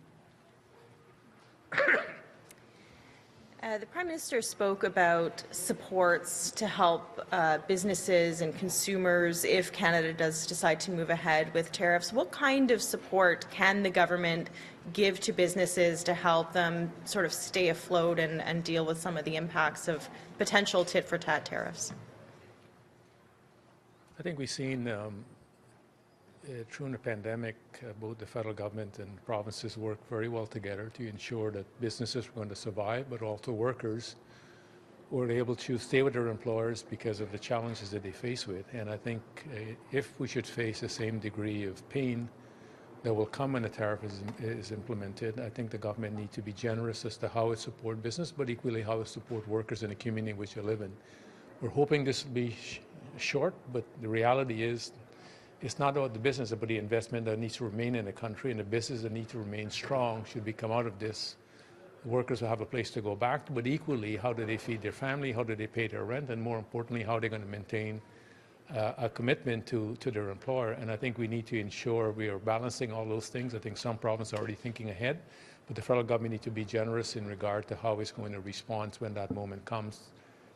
The Prime Minister spoke about supports to help businesses and consumers if Canada does decide to move ahead with tariffs. What kind of support can the government give to businesses to help them sort of stay afloat and deal with some of the impacts of potential tit-for-tat tariffs? I think we've seen through the pandemic, both the federal government and provinces work very well together to ensure that businesses are going to survive, but also workers were able to stay with their employers because of the challenges that they face with. And I think if we should face the same degree of pain that will come when the tariff is implemented, I think the government needs to be generous as to how it supports business, but equally how it supports workers in the community in which they live in. We're hoping this will be short, but the reality is it's not about the business, but the investment that needs to remain in the country, and the business that needs to remain strong should we come out of this the workers will have a place to go back to, but equally, how do they feed their family, how do they pay their rent, and more importantly, how are they going to maintain a commitment to their employer. And I think we need to ensure we are balancing all those things. I think some provinces are already thinking ahead, but the federal government needs to be generous in regard to how it's going to respond when that moment comes.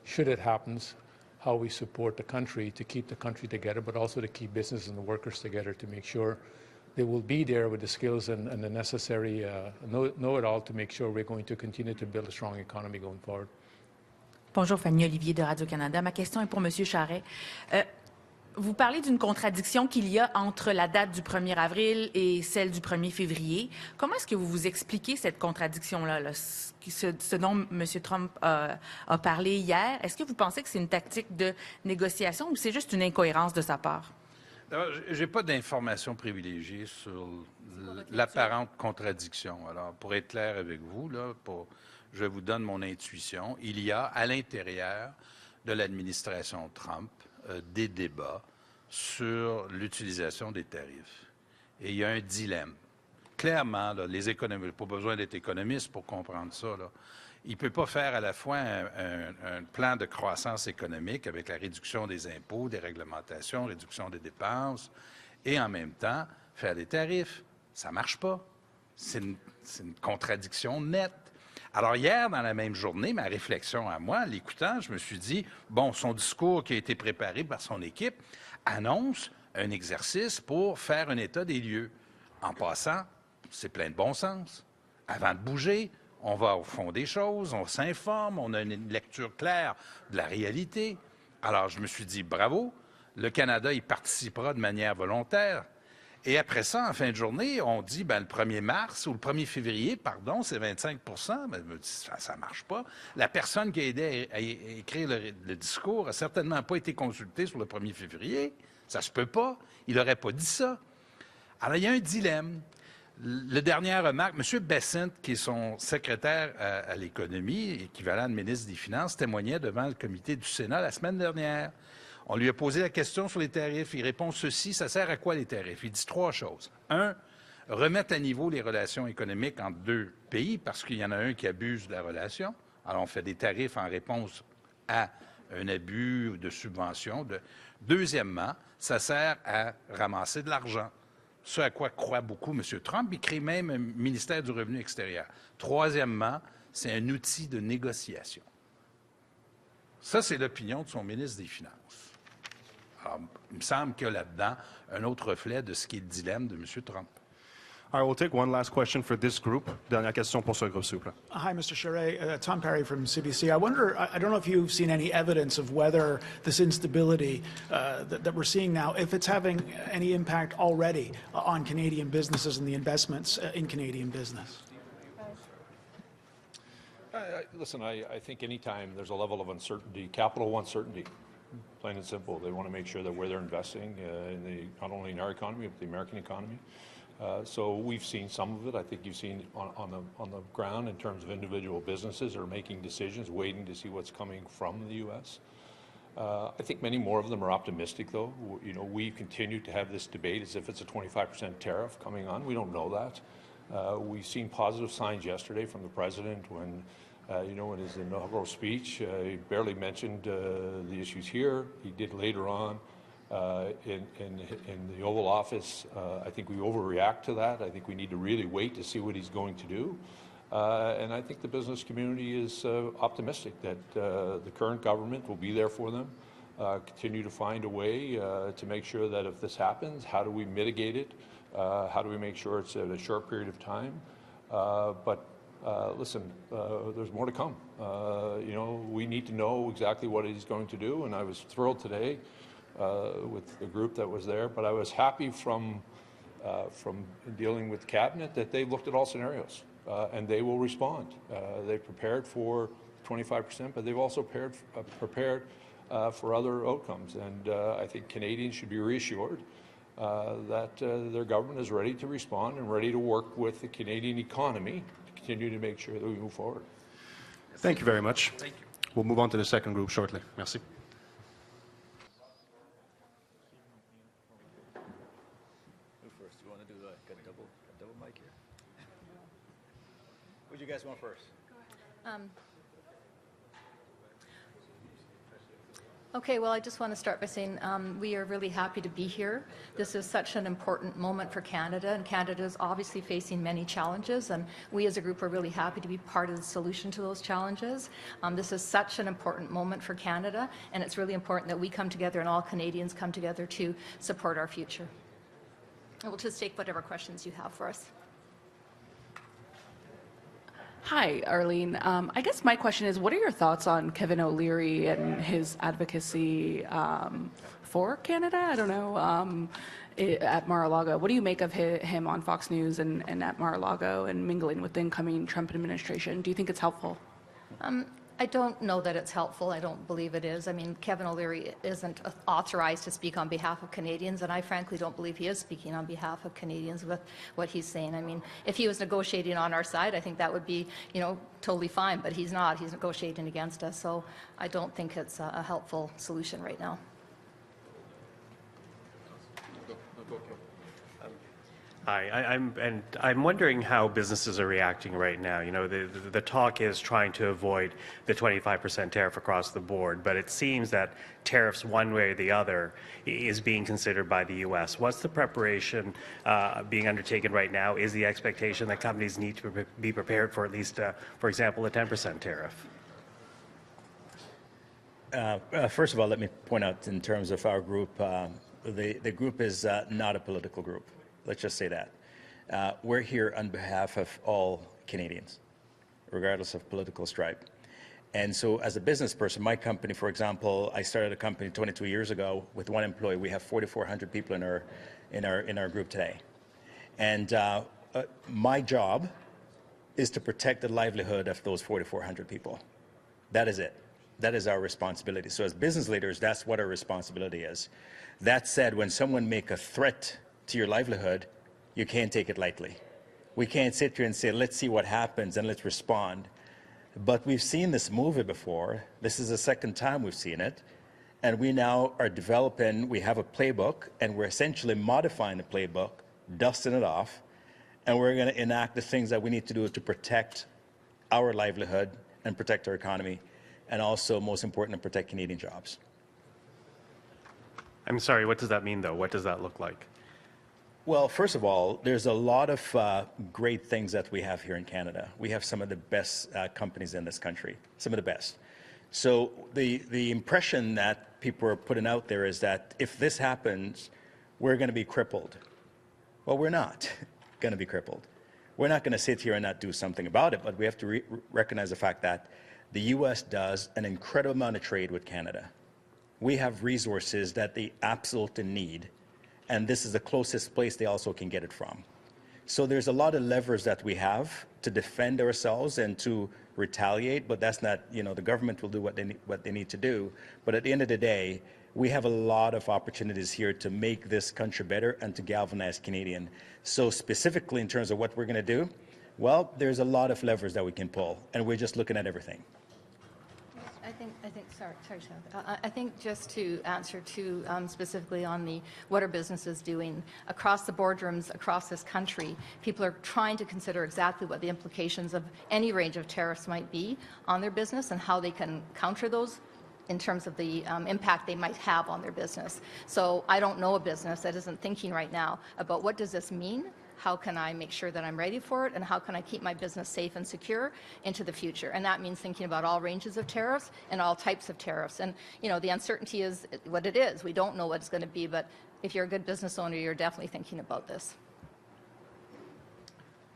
Should it happen, how we support the country to keep the country together, but also to keep business and the workers together to make sure they will be there with the skills and the necessary know-it-all to make sure we're going to continue to build a strong economy going forward. Bonjour, Fanny Olivier de Radio-Canada. Ma question est pour M. Charest. Vous parlez d'une contradiction qu'il y a entre la date du 1er avril et celle du 1er février. Comment est-ce que vous vous expliquez cette contradiction-là, ce dont M. Trump a parlé hier? Est-ce que vous pensez que c'est une tactique de négociation ou c'est juste une incohérence de sa part? Je n'ai pas d'informations privilégiées sur l'apparente contradiction. Alors, pour être clair avec vous, là, je vous donne mon intuition. Il y a à l'intérieur de l'administration Trump des débats sur l'utilisation des tarifs. Et il y a un dilemme. Clairement, là, les économistes, pas besoin d'être économiste pour comprendre ça, là. Il ne peut pas faire à la fois un plan de croissance économique avec la réduction des impôts, des réglementations, réduction des dépenses, et en même temps faire des tarifs. Ça ne marche pas. C'est une contradiction nette. Alors hier, dans la même journée, ma réflexion à moi, l'écoutant, je me suis dit, bon, son discours qui a été préparé par son équipe annonce un exercice pour faire un état des lieux. En passant, c'est plein de bon sens. Avant de bouger, on va au fond des choses, on s'informe, on a une lecture claire de la réalité. Alors, je me suis dit, bravo, le Canada y participera de manière volontaire. Et après ça, en fin de journée, on dit, ben, le 1er mars ou le 1er février, pardon, c'est 25 ben, ça ne marche pas. La personne qui a aidé à écrire le discours n'a certainement pas été consultée sur le 1er février. Ça se peut pas. Il n'aurait pas dit ça. Alors, il y a un dilemme. Le dernière remarque, M. Bessent, qui est son secrétaire à l'économie, équivalent de ministre des Finances, témoignait devant le comité du Sénat la semaine dernière. On lui a posé la question sur les tarifs. Il répond ceci, ça sert à quoi les tarifs? Il dit 3 choses. 1, remettre à niveau les relations économiques entre 2 pays parce qu'il y en a un qui abuse de la relation. Alors, on fait des tarifs en réponse à un abus de subvention. Deuxièmement, ça sert à ramasser de l'argent. Ce à quoi croit beaucoup M. Trump. Il crée même un ministère du Revenu extérieur. Troisièmement, c'est un outil de négociation. Ça, c'est l'opinion de son ministre des Finances. Alors, il me semble qu'il y a là-dedans un autre reflet de ce qui est le dilemme de M. Trump. All right, we'll take one last question for this group. Dernière question pour ce groupe, s'il vous plaît. Hi, Mr. Charest. Tom Perry from CBC. I wonder, I don't know if you've seen any evidence of whether this instability that we're seeing now, if it's having any impact already on Canadian businesses and the investments in Canadian business. Listen, I think anytime there's a level of uncertainty, capital uncertainty, plain and simple, they want to make sure that where they're investing, not only in our economy, but the American economy. So we've seen some of it. I think you've seen on the ground in terms of individual businesses are making decisions, waiting to see what's coming from the U.S. I think many more of them are optimistic, though. You know, we continue to have this debate as if it's a 25% tariff coming on. We don't know that. We've seen positive signs yesterday from the president when, you know, in his inaugural speech, he barely mentioned the issues here. He did later on. In the Oval Office, I think we overreact to that. I think we need to really wait to see what he's going to do. And I think the business community is optimistic that the current government will be there for them, continue to find a way to make sure that if this happens, how do we mitigate it? How do we make sure it's at a short period of time? But listen, there's more to come. You know, we need to know exactly what he's going to do, and I was thrilled today with the group that was there. But I was happy from dealing with cabinet that they've looked at all scenarios and they will respond. They prepared for 25%, but they've also prepared for other outcomes. And I think Canadians should be reassured that their government is ready to respond and ready to work with the Canadian economy to continue to make sure that we move forward. Thank you very much. Thank you. We'll move on to the second group shortly. Merci. Who first? Do you want to do a double mic here? Would you you guys want first? Okay, well, I just want to start by saying we are really happy to be here. This is such an important moment for Canada, and Canada is obviously facing many challenges, and we as a group are really happy to be part of the solution to those challenges. This is such an important moment for Canada, and it's really important that we come together and all Canadians come together to support our future. And we'll just take whatever questions you have for us. Hi, Arlene. I guess my question is, what are your thoughts on Kevin O'Leary and his advocacy for Canada? I don't know, at Mar-a-Lago. What do you make of him on Fox News and at Mar-a-Lago and mingling with the incoming Trump administration? Do you think it's helpful? I don't know that it's helpful. I don't believe it is. I mean, Kevin O'Leary isn't authorized to speak on behalf of Canadians, and I frankly don't believe he is speaking on behalf of Canadians with what he's saying. I mean, if he was negotiating on our side, I think that would be, you know, totally fine, but he's not. He's negotiating against us, so I don't think it's a helpful solution right now. Hi, I'm wondering how businesses are reacting right now. You know, the talk is trying to avoid the 25% tariff across the board, but it seems that tariffs one way or the other is being considered by the U.S. What's the preparation being undertaken right now? Is the expectation that companies need to be prepared for at least, for example, a 10% tariff? First of all, let me point out in terms of our group, the group is not a political group. Let's just say that. We're here on behalf of all Canadians, regardless of political stripe. And so as a business person, my company, for example, I started a company 22 years ago with one employee. We have 4,400 people in our group today. And my job is to protect the livelihood of those 4,400 people. That is it. That is our responsibility. So as business leaders, that's what our responsibility is. That said, when someone make a threat to your livelihood, you can't take it lightly. We can't sit here and say, let's see what happens and let's respond. But we've seen this movie before. This is the second time we've seen it. And we now are developing, we have a playbook, and we're essentially modifying the playbook, dusting it off, and we're going to enact the things that we need to do to protect our livelihood and protect our economy, and also, most important, protect Canadian jobs. I'm sorry, what does that mean, though? What does that look like? Well, first of all, there's a lot of great things that we have here in Canada. We have some of the best companies in this country, some of the best. So the impression that people are putting out there is that if this happens, we're going to be crippled. Well, we're not going to be crippled. We're not going to sit here and not do something about it, but we have to recognize the fact that the U.S. does an incredible amount of trade with Canada. We have resources that they absolutely need, and this is the closest place they also can get it from. So there's a lot of levers that we have to defend ourselves and to retaliate, but that's not, you know, the government will do what they need to do. But at the end of the day, we have a lot of opportunities here to make this country better and to galvanize Canadian. So specifically in terms of what we're going to do, well, there's a lot of levers that we can pull, and we're just looking at everything. I think just to answer specifically on what are businesses doing across the boardrooms across this country, people are trying to consider exactly what the implications of any range of tariffs might be on their business and how they can counter those in terms of the impact they might have on their business. So I don't know a business that isn't thinking right now about what does this mean? How can I make sure that I'm ready for it, and how can I keep my business safe and secure into the future? And that means thinking about all ranges of tariffs and all types of tariffs. And, you know, the uncertainty is what it is. We don't know what it's going to be, but if you're a good business owner, you're definitely thinking about this.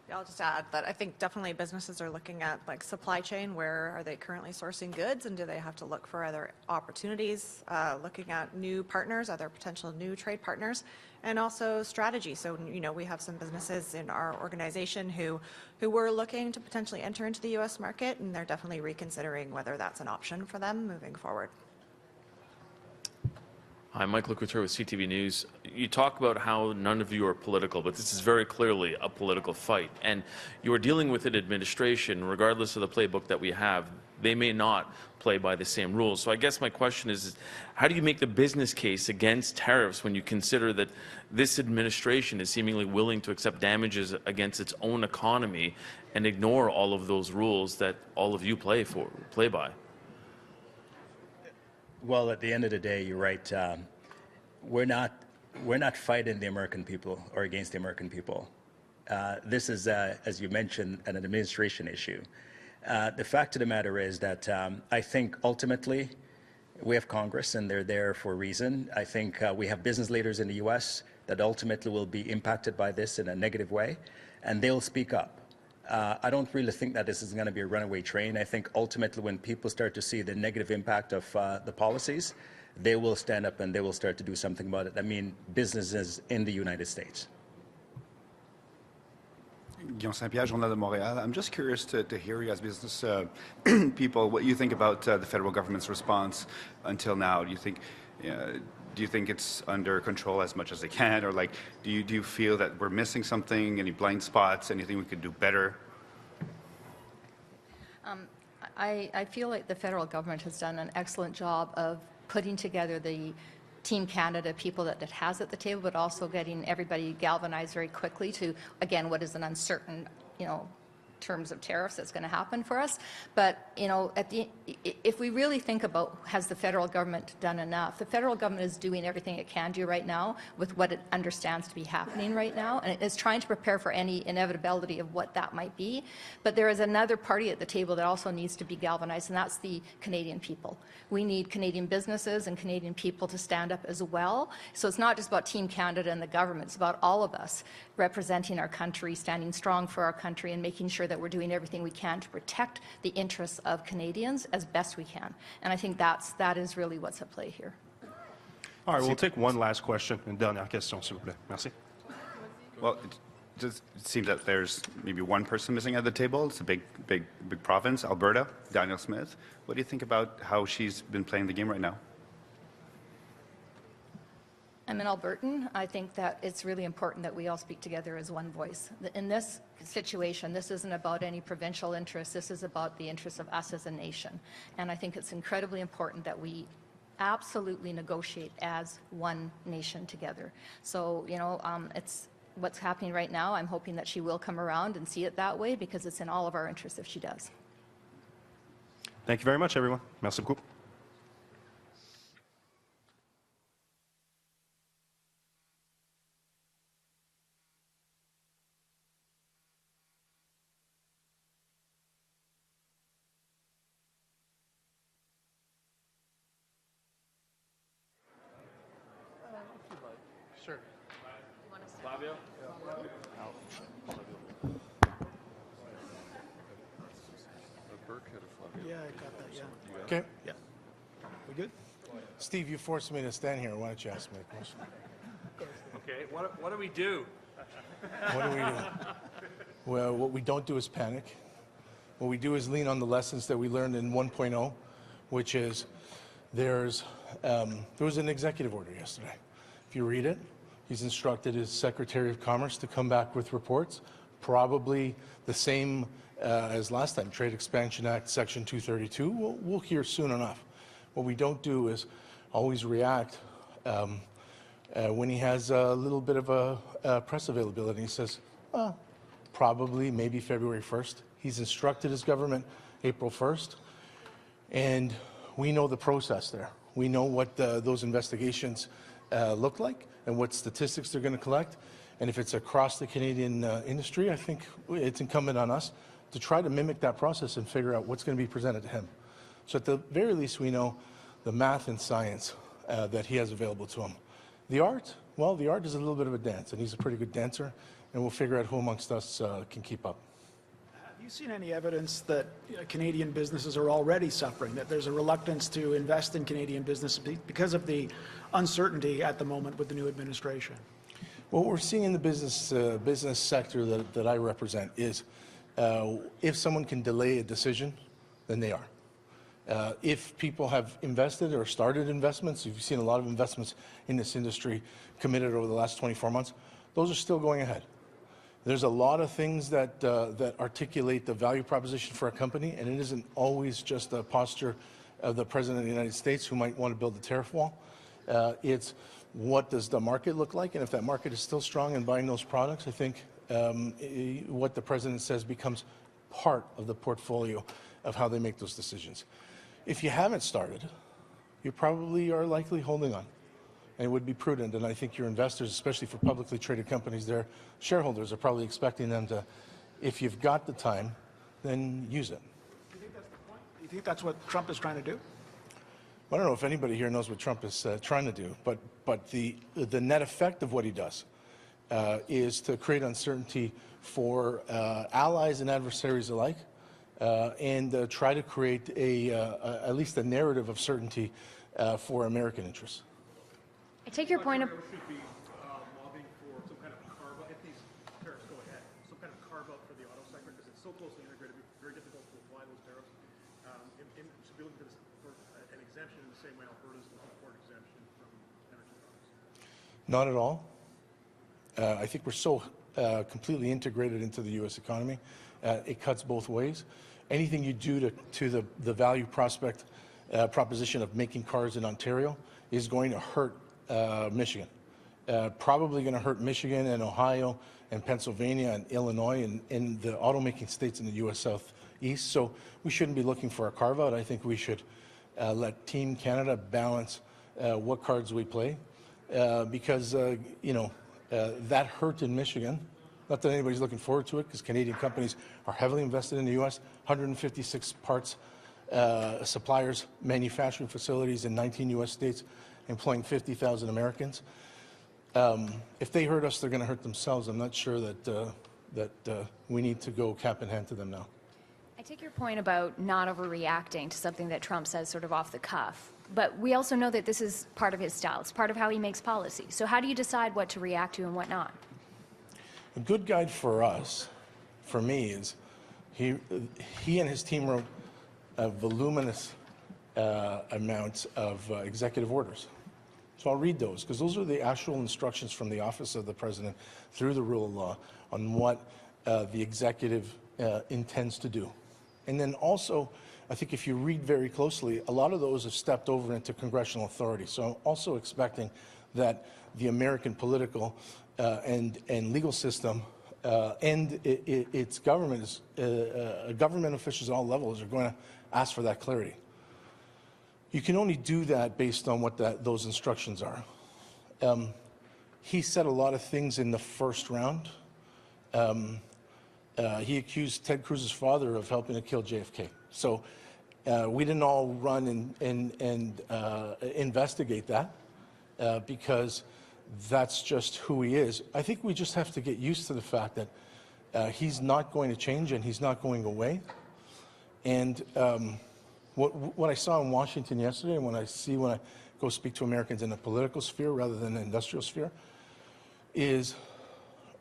Yeah, I'll just add that I think definitely businesses are looking at like supply chain. Where are they currently sourcing goods, and do they have to look for other opportunities? Looking at new partners, other potential new trade partners, and also strategy. So, you know, we have some businesses in our organization who were looking to potentially enter into the U.S. market, and they're definitely reconsidering whether that's an option for them moving forward. Hi, Michael Couture with CTV News. You talk about how none of you are political, but this is very clearly a political fight. And you are dealing with an administration, regardless of the playbook that we have, they may not play by the same rules. So I guess my question is, how do you make the business case against tariffs when you consider that this administration is seemingly willing to accept damages against its own economy and ignore all of those rules that all of you play by? Well, at the end of the day, you're right. We're not fighting the American people or against the American people. This is, as you mentioned, an administration issue. The fact of the matter is that I think ultimately we have Congress and they're there for a reason. I think we have business leaders in the U.S. that ultimately will be impacted by this in a negative way, and they'll speak up. I don't really think that this is going to be a runaway train. I think ultimately when people start to see the negative impact of the policies, they will stand up and they will start to do something about it. I mean, businesses in the United States. Guillaume Saint-Pierre, Journal de Montréal. I'm just curious to hear you as business people, what you think about the federal government's response until now. Do you think it's under control as much as they can, or like, do you feel that we're missing something, any blind spots, anything we could do better? I feel like the federal government has done an excellent job of putting together the Team Canada people that it has at the table, but also getting everybody galvanized very quickly to, again, what is an uncertain, terms of tariffs that's going to happen for us. But, if we really think about, has the federal government done enough? The federal government is doing everything it can do right now with what it understands to be happening right now, and it is trying to prepare for any inevitability of what that might be. But there is another party at the table that also needs to be galvanized, and that's the Canadian people. We need Canadian businesses and Canadian people to stand up as well. So it's not just about Team Canada and the government, it's about all of us representing our country, standing strong for our country, and making sure that we're doing everything we can to protect the interests of Canadians as best we can. And I think that is really what's at play here. All right, we'll take one last question. Une dernière question, s'il vous plaît. Merci. Well, it seems that there's maybe one person missing at the table. It's a big province, Alberta, Danielle Smith. What do you think about how she's been playing the game right now? I'm an Albertan. I think that it's really important that we all speak together as one voice. In this situation, this isn't about any provincial interests. This is about the interests of us as a nation. And I think it's incredibly important that we absolutely negotiate as one nation together. So, it's what's happening right now. I'm hoping that she will come around and see it that way, because it's in all of our interests if she does. Thank you very much, everyone. Merci beaucoup. Sure. Flavio? Yeah, I got that, yeah. Okay. Yeah. We good? Steve, you forced me to stand here. Why don't you ask me a question? Okay, what do we do? What do we do? Well, what we don't do is panic. What we do is lean on the lessons that we learned in 1.0, which is there was an executive order yesterday. If you read it, he's instructed his Secretary of Commerce to come back with reports, probably the same as last time, Trade Expansion Act, Section 232. We'll hear soon enough. What we don't do is always react when he has a little bit of a press availability. He says, probably, maybe February 1st. He's instructed his government April 1st, and we know the process there. We know what those investigations look like and what statistics they're going to collect. And if it's across the Canadian industry, I think it's incumbent on us to try to mimic that process and figure out what's going to be presented to him. So at the very least, we know the math and science that he has available to him. The art, well, the art is a little bit of a dance, and he's a pretty good dancer, and we'll figure out who amongst us can keep up. Have you seen any evidence that Canadian businesses are already suffering, that there's a reluctance to invest in Canadian business because of the uncertainty at the moment with the new administration? What we're seeing in the business sector that I represent is if someone can delay a decision, then they are. If people have invested or started investments, you've seen a lot of investments in this industry committed over the last 24 months, those are still going ahead. There's a lot of things that, that articulate the value proposition for a company, and it isn't always just a posture of the President of the United States who might want to build a tariff wall. It's what does the market look like, and if that market is still strong in buying those products, I think what the President says becomes part of the portfolio of how they make those decisions. If you haven't started, you probably are likely holding on. And it would be prudent, and I think your investors, especially for publicly traded companies, their shareholders are probably expecting them to, if you've got the time, then use it. Do you think that's the point? Do you think that's what Trump is trying to do? I don't know if anybody here knows what Trump is trying to do, but the net effect of what he does is to create uncertainty for allies and adversaries alike, and try to create at least a narrative of certainty for American interests. I take your point of... should be lobbying for some kind of carve-out, if these tariffs go ahead, some kind of carve-out for the auto sector, because it's so closely integrated, it'd be very difficult to apply those tariffs. Should be looking for an exemption in the same way Alberta's looking for an exemption from energy products. Not at all. I think we're so completely integrated into the U.S. economy. It cuts both ways. Anything you do to the value proposition of making cars in Ontario is going to hurt Michigan. Probably going to hurt Michigan and Ohio and Pennsylvania and Illinois and the automaking states in the U.S. Southeast. So we shouldn't be looking for a carve-out. I think we should let Team Canada balance what cards we play because, that hurt in Michigan. Not that anybody's looking forward to it because Canadian companies are heavily invested in the U.S. 156 parts suppliers, manufacturing facilities in 19 U.S. states, employing 50,000 Americans. If they hurt us, they're going to hurt themselves. I'm not sure that we need to go cap in hand to them now. I take your point about not overreacting to something that Trump says sort of off the cuff. But we also know that this is part of his style. It's part of how he makes policy. So how do you decide what to react to and what not? A good guide for us, for me, is he and his team wrote voluminous amounts of executive orders. So I'll read those, because those are the actual instructions from the Office of the President through the rule of law on what the executive intends to do. And then also, I think if you read very closely, a lot of those have stepped over into congressional authority. So I'm also expecting that the American political and legal system and its government, government officials at all levels are going to ask for that clarity. You can only do that based on what those instructions are. He said a lot of things in the first round. He accused Ted Cruz's father of helping to kill JFK. So we didn't all run and investigate that because that's just who he is. I think we just have to get used to the fact that he's not going to change and he's not going away. And what I saw in Washington yesterday, and when I go speak to Americans in the political sphere rather than the industrial sphere, is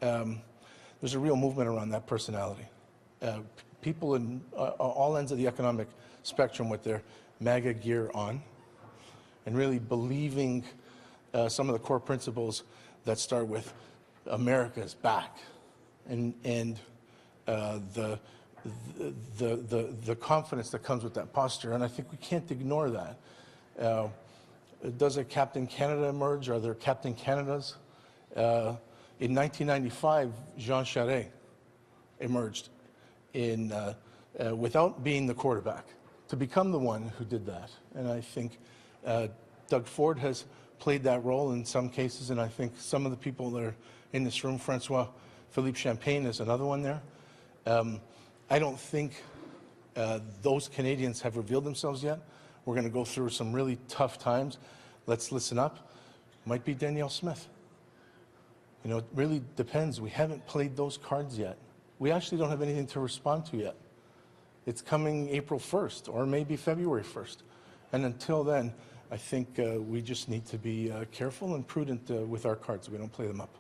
there's a real movement around that personality. People in all ends of the economic spectrum with their MAGA gear on, and really believing some of the core principles that start with America's back, and the confidence that comes with that posture. And I think we can't ignore that. Does a Captain Canada emerge? Are there Captain Canadas? In 1995, Jean Charest emerged without being the quarterback to become the one who did that. And I think Doug Ford has played that role in some cases, and I think some of the people that are in this room, François-Philippe Champagne is another one there. I don't think those Canadians have revealed themselves yet. We're going to go through some really tough times. Let's listen up. Might be Danielle Smith. You know, it really depends. We haven't played those cards yet. We actually don't have anything to respond to yet. It's coming April 1st or maybe February 1st. And until then, I think we just need to be careful and prudent with our cards so we don't play them up.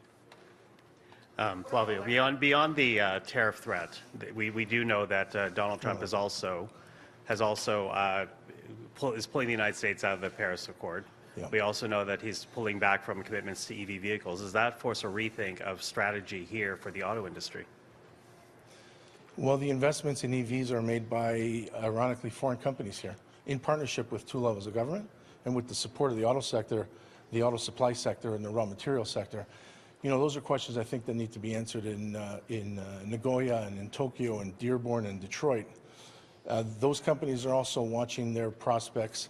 Flavio, beyond the tariff threat, we do know that Donald Trump is pulling the United States out of the Paris Accord. Yeah. We also know that he's pulling back from commitments to EV vehicles. Does that force a rethink of strategy here for the auto industry? Well, the investments in EVs are made by, ironically, foreign companies here, in partnership with two levels of government and with the support of the auto sector, the auto supply sector, and the raw material sector. You know, those are questions I think that need to be answered in Nagoya and in Tokyo and Dearborn and Detroit. Those companies are also watching their prospects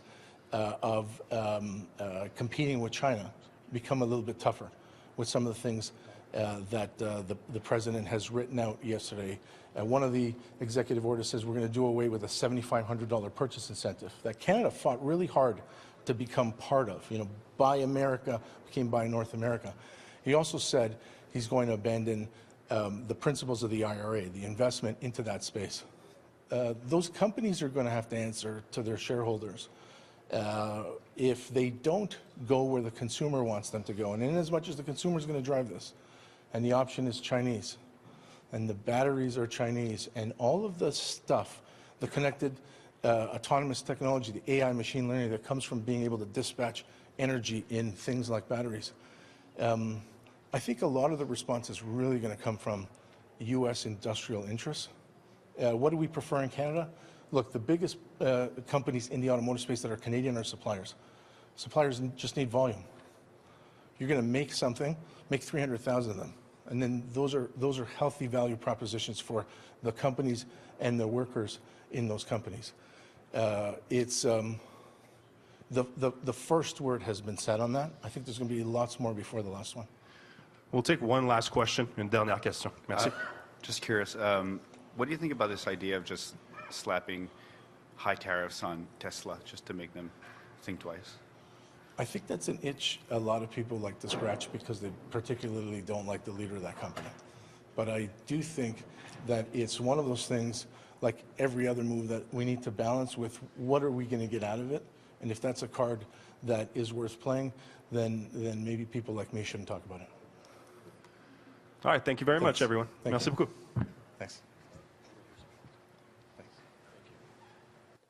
of competing with China become a little bit tougher with some of the things that the president has written out yesterday. One of the executive orders says we're going to do away with a $7,500 purchase incentive that Canada fought really hard to become part of. You know, Buy America became Buy North America. He also said he's going to abandon the principles of the IRA, the investment into that space. Those companies are going to have to answer to their shareholders if they don't go where the consumer wants them to go. And in as much as the consumer is going to drive this, and the option is Chinese, and the batteries are Chinese, and all of the stuff, the connected autonomous technology, the AI machine learning that comes from being able to dispatch energy in things like batteries. I think a lot of the response is really going to come from U.S. industrial interests. What do we prefer in Canada? Look, the biggest companies in the automotive space that are Canadian are suppliers. Suppliers just need volume. You're going to make something, make 300,000 of them, and then those are healthy value propositions for the companies and the workers in those companies. The first word has been said on that. I think there's going to be lots more before the last one. We'll take one last question. Une dernière question. Merci. Just curious, what do you think about this idea of just slapping high tariffs on Tesla just to make them think twice? I think that's an itch a lot of people like to scratch because they particularly don't like the leader of that company. But I do think that it's one of those things, like every other move, that we need to balance with what are we going to get out of it. And if that's a card that is worth playing, then maybe people like me shouldn't talk about it. All right. Thank you very much, everyone. Thank Merci you. beaucoup. Thanks.